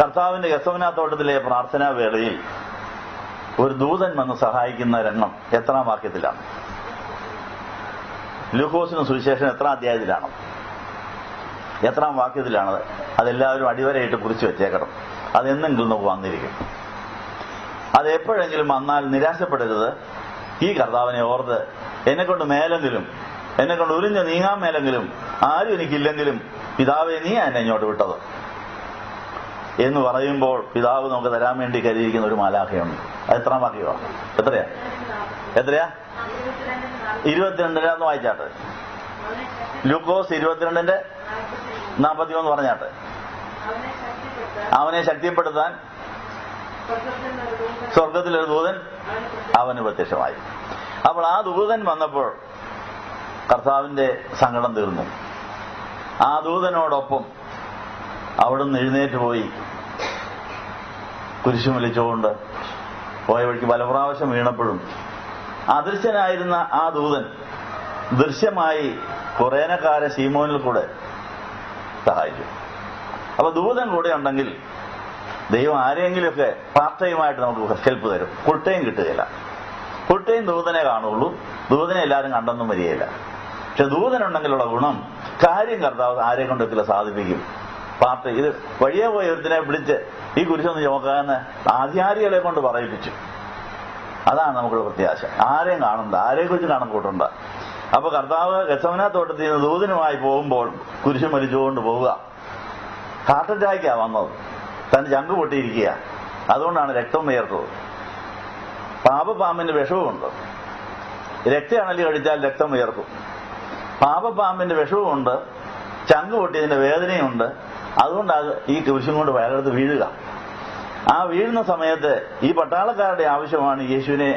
കർത്താവിന്റെ ഗെത്സമനാത്തോട്ടത്തിലെ പ്രാർത്ഥനാ വേളയിൽ ഒരു ദൂതൻ വന്ന് സഹായിക്കുന്ന രംഗം എത്രാം വാക്യത്തിലാണ്? ലൂക്കോസിന് സുവിശേഷം എത്രാം അധ്യായത്തിലാണ്? എത്രാം വാക്യത്തിലാണത്? അതെല്ലാവരും അടിവരയിട്ട് കുറിച്ച് വെച്ചേക്കണം. അതെന്നെങ്കിലും നമുക്ക് വന്നിരിക്കും. അത് എപ്പോഴെങ്കിലും വന്നാൽ നിരാശപ്പെടരുത്. ഈ കർത്താവിനെ ഓർത്ത് എന്നെക്കൊണ്ട് മേലെങ്കിലും, എന്നെക്കൊണ്ട് ഉരിഞ്ഞ് നീങ്ങാൻ മേലെങ്കിലും, ആരും എനിക്കില്ലെങ്കിലും പിതാവെ നീ എന്നെ ഇങ്ങോട്ട് വിട്ടത് എന്ന് പറയുമ്പോൾ പിതാവ് നമുക്ക് തരാൻ വേണ്ടി കരുതിയിരിക്കുന്ന ഒരു മാലാഖയുണ്ട്. അത് എത്രാം വാക്യമാണ്? എത്രയാ 22 വായിച്ചാട്ട്. ലൂക്കോസ് 22:41 പറഞ്ഞാട്ട്. അവനെ ശക്തിപ്പെടുത്താൻ സ്വർഗത്തിലൊരു ദൂതൻ അവന് പ്രത്യക്ഷമായി. അപ്പോൾ ആ ദൂതൻ വന്നപ്പോൾ കർത്താവിന്റെ സങ്കടം തീർന്നു. ആ ദൂതനോടൊപ്പം അവിടുന്ന് എഴുന്നേറ്റ് പോയി കുരിശു വലിച്ചുകൊണ്ട് പോയ വഴിക്ക് പല പ്രാവശ്യം വീണപ്പോഴും അദൃശ്യനായിരുന്ന ആ ദൂതൻ ദൃശ്യമായി കുറേനക്കാരെ ശീമോനിൽ കൂടെ സഹായിച്ചു. അപ്പൊ ദൂതൻ കൂടെ ഉണ്ടെങ്കിൽ ദൈവം ആരെങ്കിലുമൊക്കെ പാർട്ട് ടൈമായിട്ട് നമുക്ക് ഹെൽപ്പ് തരും. ഫുൾ ടൈം കിട്ടുകയില്ല. ഫുൾ ടൈം ദൂതനെ കാണുള്ളൂ. ദൂതനെ എല്ലാവരും കണ്ടൊന്നും വരികയില്ല. പക്ഷെ ദൂതനുണ്ടെങ്കിലുള്ള ഗുണം, കാര്യം കർത്താവ് ആരെ കൊണ്ടൊക്കെ സാധിപ്പിക്കും. പാർട്ട് ഇത് വഴിയെ പോയി ഒരുത്തിനെ വിളിച്ച് ഈ കുരിശൊന്ന് ചുമക്കാന്ന് ആധികാരികളെ കൊണ്ട് പറയിപ്പിച്ചു. അതാണ് നമുക്കുള്ള പ്രത്യാശ. ആരെയും കാണണ്ട, ആരെക്കുറിച്ച് കണക്കൂട്ടണ്ട. അപ്പൊ കർത്താവ് ഗെത്സമനാത്തോട്ടത്തിൽ നിന്ന് ദൂതനുമായി പോകുമ്പോൾ കുരിശും വലിച്ചുകൊണ്ട് പോവുക. ഹാർട്ട് അറ്റാക്കാ വന്നത്. തന്റെ ചങ്ക് പൊട്ടിയിരിക്കുക. അതുകൊണ്ടാണ് രക്തം വിയർത്തത്. പാപപ്പാമ്പിന്റെ വിഷവുമുണ്ട്. രക്തയാണല്ലി കഴിച്ചാൽ രക്തം വിയർക്കും. പാപപ്പാമ്പിന്റെ വിഷവുമുണ്ട്, ചങ്ക് പൊട്ടിയതിന്റെ വേദനയുണ്ട്. അതുകൊണ്ടാണ് ഈ കുരിശും കൊണ്ട് വയറെടുത്ത് വീഴുക. ആ വീഴുന്ന സമയത്ത് ഈ പട്ടാളക്കാരുടെ ആവശ്യമാണ് യേശുവിനെ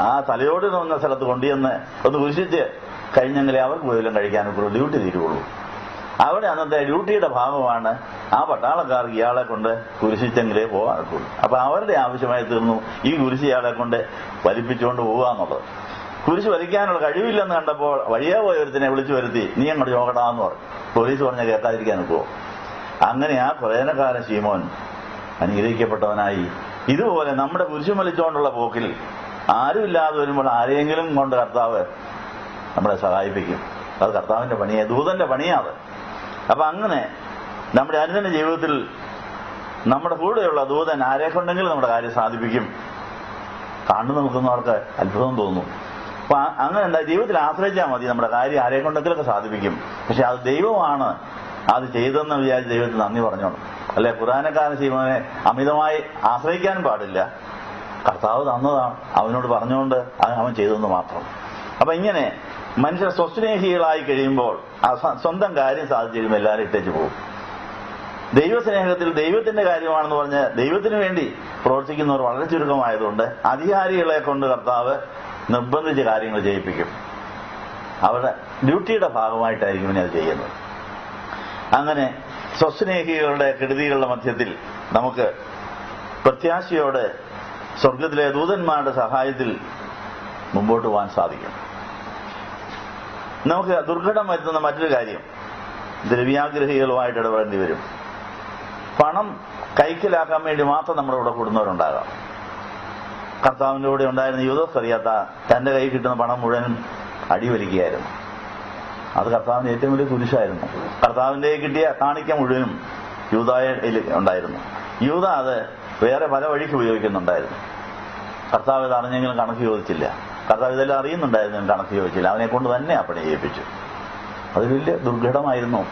ആ തലയോട് നിന്ന സ്ഥലത്ത് കൊണ്ടുവന്ന് ഒന്ന് കുരിശിച്ച് കഴിഞ്ഞെങ്കിലേ അവർക്ക് പോലും കഴിക്കാനൊക്കെ ഡ്യൂട്ടി തീരുള്ളൂ. അവിടെ അന്നത്തെ ഡ്യൂട്ടിയുടെ ഭാഗമാണ് ആ പട്ടാളക്കാർക്ക് ഇയാളെ കൊണ്ട് കുരിശിച്ചെങ്കിലേ പോകാനൊക്കുള്ളൂ. അപ്പൊ അവരുടെ ആവശ്യമായി തീർന്നു ഈ കുരിശ് ഇയാളെ കൊണ്ട് വലിപ്പിച്ചുകൊണ്ട് പോവുക എന്നുള്ളത്. കുരിശ് വലിക്കാനുള്ള കഴിവില്ലെന്ന് കണ്ടപ്പോൾ വഴിയെ പോയൊരുത്തിനെ വിളിച്ചു വരുത്തി, നീ അങ്ങോട്ട് ചോക്കടാന്ന് പറഞ്ഞു. പോലീസ് പറഞ്ഞ കേൾക്കാതിരിക്കാൻ പോവും. അങ്ങനെ ആ കുറേനക്കാരൻ ശീമോൻ അനുഗ്രഹിക്കപ്പെട്ടവനായി. ഇതുപോലെ നമ്മുടെ കുരിശും വലിച്ചുകൊണ്ടുള്ള പോക്കിൽ ആരുമില്ലാതെ വരുമ്പോൾ ആരെയെങ്കിലും കൊണ്ട് കർത്താവ് നമ്മളെ സഹായിപ്പിക്കും. അത് കർത്താവിന്റെ പണിയെ, ദൂതന്റെ പണിയാണ്. അപ്പൊ അങ്ങനെ നമ്മുടെ അനുദിന ജീവിതത്തിൽ നമ്മുടെ കൂടെയുള്ള ദൂതൻ ആരെ കൊണ്ടെങ്കിലും നമ്മുടെ കാര്യം സാധിപ്പിക്കും. കണ്ടു നിൽക്കുന്നവർക്ക് അത്ഭുതം തോന്നും. അപ്പൊ അങ്ങനെ ഉണ്ടായി ജീവിതത്തിൽ ആശ്രയിച്ചാൽ മതി. നമ്മുടെ കാര്യം ആരെ കൊണ്ടെങ്കിലൊക്കെ സാധിപ്പിക്കും. പക്ഷെ അത് ദൈവമാണ് അത് ചെയ്തെന്ന് വിചാരിച്ച് ദൈവത്തിന് നന്ദി പറഞ്ഞോണം. അല്ലെ, ഖുർആനക്കാരൻ ശീമോനെ അമിതമായി ആശ്രയിക്കാൻ പാടില്ല. കർത്താവ് തന്നതാണ്, അവനോട് പറഞ്ഞുകൊണ്ട് അവൻ ചെയ്തെന്ന് മാത്രം. അപ്പൊ ഇങ്ങനെ മനുഷ്യർ സ്വസ്നേഹികളായി കഴിയുമ്പോൾ സ്വന്തം കാര്യം സാധിച്ചു കഴിയുമ്പോൾ എല്ലാവരും ഇട്ടേച്ച് പോകും. ദൈവസ്നേഹത്തിൽ ദൈവത്തിന്റെ കാര്യമാണെന്ന് പറഞ്ഞ് ദൈവത്തിന് വേണ്ടി പ്രവർത്തിക്കുന്നവർ വളരെ ചുരുക്കമായതുകൊണ്ട് അധികാരികളെ കൊണ്ട് കർത്താവ് നിർബന്ധിച്ച് കാര്യങ്ങൾ ചെയ്യിപ്പിക്കും. അവരുടെ ഡ്യൂട്ടിയുടെ ഭാഗമായിട്ടായിരിക്കും ഇനി അത് ചെയ്യുന്നത്. അങ്ങനെ സ്വസ്നേഹികളുടെ കെടുതികളുടെ മധ്യത്തിൽ നമുക്ക് പ്രത്യാശയോടെ സ്വർഗത്തിലെ ദൂതന്മാരുടെ സഹായത്തിൽ മുമ്പോട്ട് പോകാൻ സാധിക്കും. നമുക്ക് ദുർഘടം വരുത്തുന്ന മറ്റൊരു കാര്യം, ദ്രവ്യാഗ്രഹികളുമായിട്ട് ഇടപെടേണ്ടി വരും. പണം കൈക്കലാക്കാൻ വേണ്ടി മാത്രം നമ്മുടെ കൂടെ കൂടുന്നവരുണ്ടാകാം. കർത്താവിൻ്റെ കൂടെ ഉണ്ടായിരുന്ന യൂദാസ്കറിയാത്ത തന്റെ കൈ കിട്ടുന്ന പണം മുഴുവനും അടിവലിക്കുകയായിരുന്നു. അത് കർത്താവിന്റെ ഏറ്റവും വലിയ കുരിശായിരുന്നു. കർത്താവിന്റെ കിട്ടിയ കാണിക്ക മുഴുവനും യൂദായിൽ ഉണ്ടായിരുന്നു. യൂദ അത് വേറെ പല വഴിക്ക് ഉപയോഗിക്കുന്നുണ്ടായിരുന്നു. കർത്താവ് ഇത് അറിഞ്ഞെങ്കിലും കണക്ക് ചോദിച്ചില്ല. കർത്താവ് ഇതെല്ലാം അറിയുന്നുണ്ടായിരുന്നു, കണക്ക് ചോദിച്ചില്ല. അവനെ കൊണ്ട് തന്നെ ആ പണി ചെയ്യിപ്പിച്ചു. അത് വലിയ ദുർഘടമായിരുന്നു.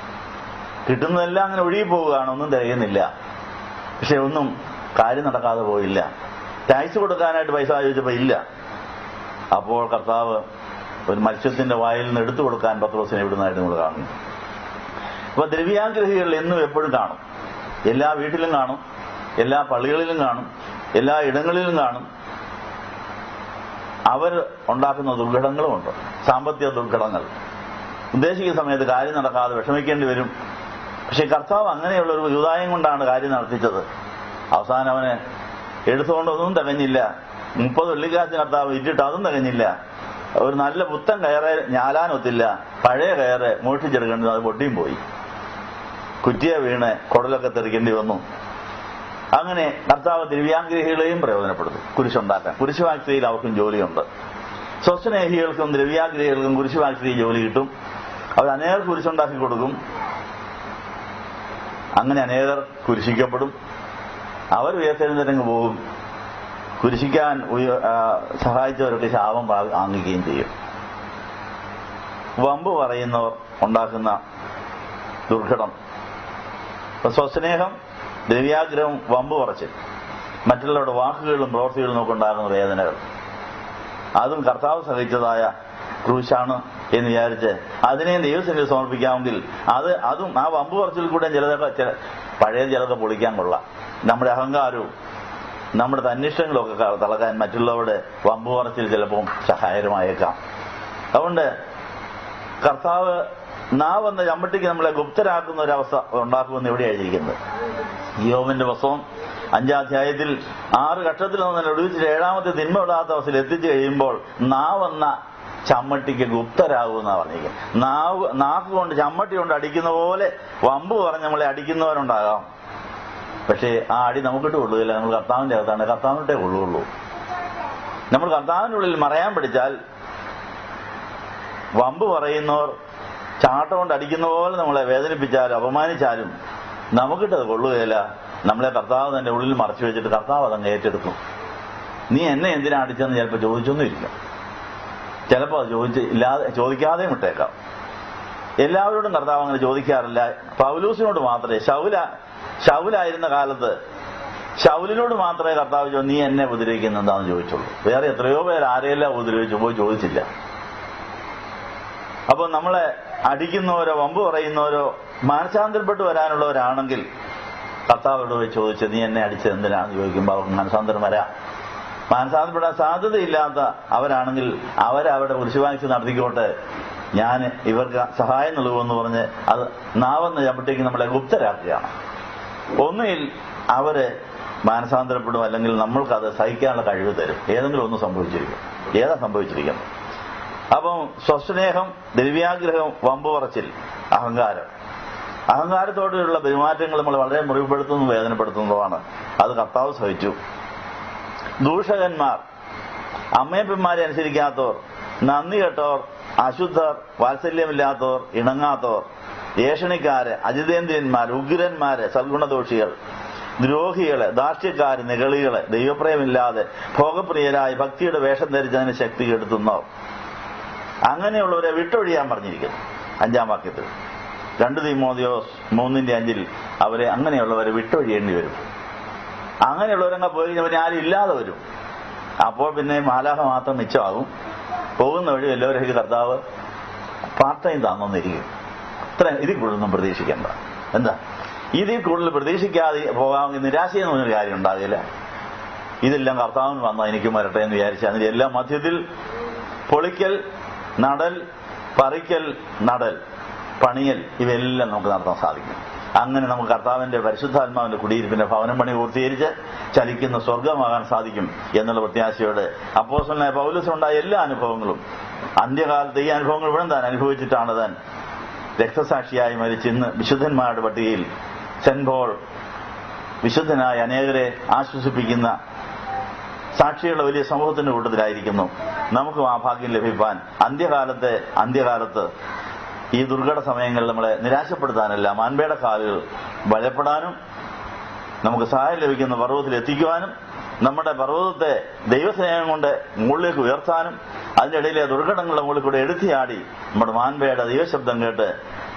കിട്ടുന്നതെല്ലാം അങ്ങനെ ഒഴുകി പോവുകയാണ്, ഒന്നും തികയുന്നില്ല. പക്ഷെ ഒന്നും കാര്യം നടക്കാതെ പോയില്ല. ടാക്സ് കൊടുക്കാനായിട്ട് പൈസ ചോദിച്ചപ്പോൾ ഇല്ല. അപ്പോൾ കർത്താവ് ഒരു മത്സ്യത്തിന്റെ വായിൽ നിന്ന് എടുത്തു കൊടുക്കാൻ പത്രോസിനെ ഇവിടുന്നായിട്ട് നമ്മൾ കാണുന്നു. അപ്പൊ ദ്രവ്യാഗ്രഹികൾ എന്നും എപ്പോഴും കാണും. എല്ലാ വീട്ടിലും കാണും, എല്ലാ പള്ളികളിലും കാണും, എല്ലാ ഇടങ്ങളിലും കാണും. അവർ ഉണ്ടാക്കുന്ന ദുർഘടങ്ങളുമുണ്ട്, സാമ്പത്തിക ദുർഘടങ്ങൾ. ഉദ്ദേശിക്കുന്ന സമയത്ത് കാര്യം നടക്കാതെ വിഷമിക്കേണ്ടി വരും. പക്ഷെ കർത്താവ് അങ്ങനെയുള്ള ഒരു യൂദായം കൊണ്ടാണ് കാര്യം നടത്തിച്ചത്. അവസാനം അവന് എടുത്തുകൊണ്ടൊന്നും തികഞ്ഞില്ല. 30 വെള്ളിക്കാശ് കർത്താവ് ഇട്ടിട്ട് അതും തികഞ്ഞില്ല. ഒരു നല്ല പുത്തൻ കയറ് ഞാലാനൊത്തില്ല, പഴയ കയറ് മോഷ്ടിച്ചെടുക്കേണ്ടത് അത് പൊട്ടിയും പോയി. കുറ്റിയെ വീണ് കുടലൊക്കെ തെറിക്കേണ്ടി വന്നു. അങ്ങനെ കർത്താവ് ദ്രവ്യാഗ്രഹികളെയും പ്രയോജനപ്പെടുത്തും കുരിശുണ്ടാക്കാൻ. കുരിശ് ഫാക്ടറിയിൽ അവർക്കും ജോലിയുണ്ട്. സ്വസ്നേഹികൾക്കും ദ്രവ്യാഗ്രഹികൾക്കും കുരിശ് ഫാക്ടറിയിൽ ജോലി കിട്ടും. അവർ അനേകർ കുരിശുണ്ടാക്കി കൊടുക്കും. അങ്ങനെ അനേകർ കുരിശിക്കപ്പെടും. അവർ ഉയർത്തെഴുന്നേറ്റങ്ങ് പോകും. കുരിശിക്കാൻ സഹായിച്ചവരൊക്കെ ശാപം വാങ്ങിക്കുകയും ചെയ്യും. വമ്പ് പറയുന്നവർ ഉണ്ടാക്കുന്ന ദുർഘടം, സ്വസ്നേഹം, ദ്രവ്യാഗ്രഹം, വമ്പ് പറച്ചിൽ, മറ്റുള്ളവരുടെ വാക്കുകളിലും പ്രവൃത്തികളിലും നമുക്ക് ഉണ്ടാകുന്ന വേദനകൾ, അതും കർത്താവ് സഹിച്ചതായ ക്രൂശാണ് എന്ന് വിചാരിച്ച് അതിനെ ദൈവസന്നിധിയിൽ സമർപ്പിക്കാമെങ്കിൽ അതും ആ വമ്പ് പറച്ചിൽ കൂടെ പഴയ ചിലതൊക്കെ പൊളിക്കാൻ കൊള്ളാം. നമ്മുടെ അഹങ്കാരവും നമ്മുടെ തന്നിഷ്ടങ്ങളും ഒക്കെ തളകാൻ മറ്റുള്ളവരുടെ വമ്പ് പറച്ചിൽ ചിലപ്പോൾ സഹായകരമായേക്കാം. അതുകൊണ്ട് കർത്താവ് നാവെന്ന ചമ്മട്ടിക്ക് നമ്മളെ ഗുപ്തരാക്കുന്ന ഒരവസ്ഥ ഉണ്ടാക്കുമെന്ന് എവിടെയായിരിക്കുന്നത്. യോബിന്റെ പുസ്തകം 5-ാം അധ്യായത്തിൽ 6 ഘട്ടത്തിൽ നിന്ന് ഒടുവിച്ച് 7-ാമത്തെ തിന്മയിടാത്ത അവസ്ഥയിൽ എത്തിച്ചു കഴിയുമ്പോൾ നാവെന്ന ചമ്മട്ടിക്ക് ഗുപ്തരാകുമെന്നാ പറഞ്ഞിരിക്കുന്നത്. നാക്ക് കൊണ്ട് ചമ്മട്ടി കൊണ്ട് അടിക്കുന്ന പോലെ വമ്പ് പറഞ്ഞ് നമ്മളെ അടിക്കുന്നവരുണ്ടാകാം. പക്ഷേ ആ അടി നമുക്കിട്ട് കൊള്ളുകയില്ല. നമ്മൾ കർത്താവിന്റെ അകത്താണ്, കർത്താവിനിട്ടേ കൊള്ളുകയുള്ളൂ. നമ്മൾ കർത്താവിന്റെ ഉള്ളിൽ മറയാൻ പഠിച്ചാൽ വമ്പ് പറയുന്നവർ ചാട്ട കൊണ്ട് അടിക്കുന്ന പോലെ നമ്മളെ വേദനിപ്പിച്ചാലും അപമാനിച്ചാലും നമുക്കിട്ടത് കൊള്ളുകയില്ല. നമ്മളെ കർത്താവ് തന്നെ ഉള്ളിൽ മറച്ചു വെച്ചിട്ട് കർത്താവ് അതങ്ങ് ഏറ്റെടുക്കും. നീ എന്നെ എന്തിനാ അടിച്ചെന്ന് ചിലപ്പോൾ ചോദിച്ചൊന്നുമില്ല. ചിലപ്പോൾ അത് ചോദിക്കാതെയും വിട്ടേക്കാം. എല്ലാവരോടും കർത്താവ് അങ്ങനെ ചോദിക്കാറില്ല. പൗലൂസിനോട് മാത്രമേ, ശൗലായിരുന്ന കാലത്ത് ശൗലിനോട് മാത്രമേ കർത്താവ് നീ എന്നെ ഉപദ്രവിക്കുന്ന എന്താണെന്ന് ചോദിച്ചുള്ളൂ. വേറെ എത്രയോ പേർ ആരെയെല്ലാം ഉപദ്രവിച്ചു പോയി ചോദിച്ചില്ല. അപ്പൊ നമ്മളെ അടിക്കുന്നവരോ വമ്പ് പറയുന്നവരോ മാനസാന്തരപ്പെട്ട് വരാനുള്ളവരാണെങ്കിൽ കർത്താവോട് പോയി ചോദിച്ച് നീ എന്നെ അടിച്ചത് എന്തിനാണെന്ന് ചോദിക്കുമ്പോൾ അവർക്ക് മാനസാന്തരം വരാം. മാനസാന്തരപ്പെടാൻ സാധ്യതയില്ലാത്ത അവരാണെങ്കിൽ അവരവരുടെ കുരിശുവാഴ്ച നടത്തിക്കോട്ടെ, ഞാൻ ഇവർക്ക് സഹായം നൽകുമെന്ന് പറഞ്ഞ് അത് നാവെന്ന ചവിട്ടേക്ക് നമ്മളെ ഗുപ്തരാക്കുകയാണ്. ഒന്നുകിൽ അവര് മാനസാന്തരപ്പെടും, അല്ലെങ്കിൽ നമ്മൾക്കത് സഹിക്കാനുള്ള കഴിവ് തരും. ഏതെങ്കിലും ഒന്ന് സംഭവിച്ചിരിക്കും. ഏതാ സംഭവിച്ചിരിക്കുന്നത്? അപ്പം സ്വസ്നേഹം, ദ്രവ്യാഗ്രഹം, വമ്പ് പറച്ചിൽ, അഹങ്കാരത്തോടെയുള്ള പെരുമാറ്റങ്ങൾ നമ്മൾ വളരെ മുറിവുപെടുത്തുന്നതും വേദനപ്പെടുത്തുന്നതുമാണ്. അത് കർത്താവ് സഹിച്ചു. ദൂഷകന്മാർ, അമ്മയപ്പന്മാരെ അനുസരിക്കാത്തവർ, നന്ദി കെട്ടവർ, അശുദ്ധർ, വാത്സല്യമില്ലാത്തവർ, ഇണങ്ങാത്തവർ, ഏഷണിക്കാര്, അജിതേന്ദ്രിയന്മാർ, ഉഗ്രന്മാര്, സദ്ഗുണദോഷികൾ, ദ്രോഹികള്, ധാർഷ്ട്യക്കാര്, നിഗളികള്, ദൈവപ്രയമില്ലാതെ ഭോഗപ്രിയരായി ഭക്തിയുടെ വേഷം ധരിച്ചതിന് ശക്തി കെടുത്തുന്നവർ, അങ്ങനെയുള്ളവരെ വിട്ടൊഴിയാൻ പറഞ്ഞിരിക്കുന്നു 5-ാം വാക്യത്തിൽ. 2 തീമോഥെയോസ് 3:5 അവരെ അങ്ങനെയുള്ളവരെ വിട്ടൊഴിയേണ്ടി വരും. അങ്ങനെയുള്ളവരങ്ങ് പോയി കഴിഞ്ഞാൽ ആരും ഇല്ലാതെ വരും. അപ്പോൾ പിന്നെ മാലാഹ മാത്രം മിച്ചമാകും. പോകുന്ന വഴി എല്ലാവരും കർത്താവ് പാർട്ട് ടൈം താന്നൊന്നിരിക്കും. ഇതിൽ കൂടുതലൊന്നും പ്രതീക്ഷിക്കേണ്ട. എന്താ ഇതിൽ കൂടുതൽ പ്രതീക്ഷിക്കാതെ പോകാമെങ്കിൽ നിരാശയെന്ന് പറഞ്ഞൊരു കാര്യം ഉണ്ടാകില്ല. ഇതെല്ലാം കർത്താവിന് വന്നാൽ എനിക്ക് വരട്ടെ എന്ന് വിചാരിച്ച് അതിന്റെ എല്ലാ മധ്യത്തിൽ പൊളിക്കൽ, നടൽ, പറിക്കൽ, നടൽ, പണിയൽ, ഇവയെല്ലാം നമുക്ക് നടത്താൻ സാധിക്കും. അങ്ങനെ നമുക്ക് കർത്താവിന്റെ പരിശുദ്ധാത്മാവിന്റെ കുടിയിരിപ്പിന്റെ ഭവനം പണി പൂർത്തീകരിച്ച് ചലിക്കുന്ന സ്വർഗമാകാൻ സാധിക്കും എന്നുള്ള പ്രത്യാശയോടെ അപ്പോസ്തലനായ പൗലോസിനുണ്ടായ എല്ലാ അനുഭവങ്ങളും അന്ത്യകാലത്ത് ഈ അനുഭവങ്ങൾ ഇവിടെ താൻ അനുഭവിച്ചിട്ടാണ് താൻ രക്തസാക്ഷിയായി മരിച്ച് ഇന്ന് വിശുദ്ധന്മാരുടെ പട്ടികയിൽ സെന്റ് പോൾ വിശുദ്ധനായ അനേകരെ ആശ്വസിപ്പിക്കുന്ന സാക്ഷികളുടെ വലിയ സമൂഹത്തിന്റെ കൂട്ടത്തിലായിരിക്കുന്നു. നമുക്കും ആ ഭാഗ്യം ലഭിക്കാൻ അന്ത്യകാലത്ത് ഈ ദുർഘട സമയങ്ങളിൽ നമ്മളെ നിരാശപ്പെടുത്താനല്ല, മാൻപേട കാലുകൾ ബലപ്പെടാനും നമുക്ക് സഹായം ലഭിക്കുന്ന പർവ്വതത്തിൽ എത്തിക്കുവാനും നമ്മുടെ പർവ്വതത്തെ ദൈവസ്നേഹം കൊണ്ട് മുകളിലേക്ക് ഉയർത്താനും അതിന്റെ ഇടയിലെ ദുർഘടങ്ങളുടെ മുകളിൽ കൂടെ എടുത്തിയാടി നമ്മുടെ മാൻപേട ദൈവശബ്ദം കേട്ട്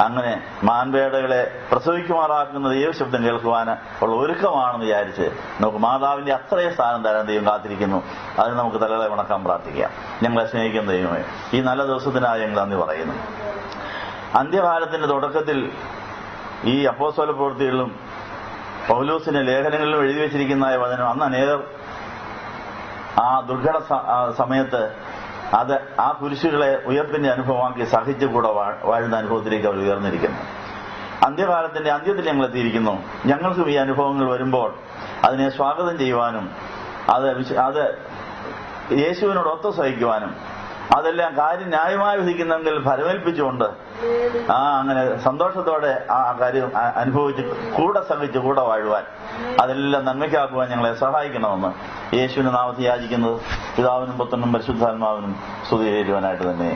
അങ്ങനെ മാൻപേടകളെ പ്രസവിക്കുമാറാക്കുന്ന ദൈവശബ്ദം കേൾക്കുവാൻ ഉള്ള ഒരുക്കമാണെന്ന് വിചാരിച്ച് നമുക്ക് മാതാവിന്റെ അത്രയും സ്ഥാനം തരാൻ ദൈവം കാത്തിരിക്കുന്നു. അതിന് നമുക്ക് തലകളെ വണക്കാൻ പ്രാർത്ഥിക്കാം. ഞങ്ങളെ സ്നേഹിക്കുന്ന ദൈവമേ, ഈ നല്ല ദിവസത്തിനായി ഞങ്ങൾ നന്ദി പറയുന്നു. അന്ത്യകാലത്തിന്റെ തുടക്കത്തിൽ ഈ അപ്പോസ്തല പ്രവൃത്തികളിലും പൗലോസിന്റെ ലേഖനങ്ങളിലും എഴുതി വെച്ചിരിക്കുന്ന വചനം അന്ന് അനേകർ ആ ദുർഘട സമയത്ത് അത് ആ കുരിശുകളെ ഉയർപ്പിന്റെ അനുഭവമാക്കി സഹിച്ചു കൂടെ വാഴുന്ന അനുഭവത്തിലേക്ക് അവർ ഉയർന്നിരിക്കുന്നു. അന്ത്യകാലത്തിന്റെ അന്ത്യത്തിൽ ഞങ്ങൾ എത്തിയിരിക്കുന്നു. ഞങ്ങൾക്കും ഈ അനുഭവങ്ങൾ വരുമ്പോൾ അതിനെ സ്വാഗതം ചെയ്യുവാനും അത് യേശുവിനോടൊത്ത് സഹിക്കുവാനും അതെല്ലാം കാര്യം ന്യായമായി വിധിക്കുന്നെങ്കിൽ ഫലമേൽപ്പിച്ചുകൊണ്ട് അങ്ങനെ സന്തോഷത്തോടെ ആ കാര്യം അനുഭവിച്ച് കൂടെ സഹിച്ച് കൂടെ വാഴുവാൻ അതെല്ലാം നന്മയ്ക്കാക്കുവാൻ ഞങ്ങളെ സഹായിക്കണമെന്ന് യേശുവിന്റെ നാമത്തിൽ യാചിക്കുന്നത് പിതാവിനും പുത്രനും പരിശുദ്ധാത്മാവിനും സ്തുതി ചെയ്യുവാനായിട്ട് തന്നെ.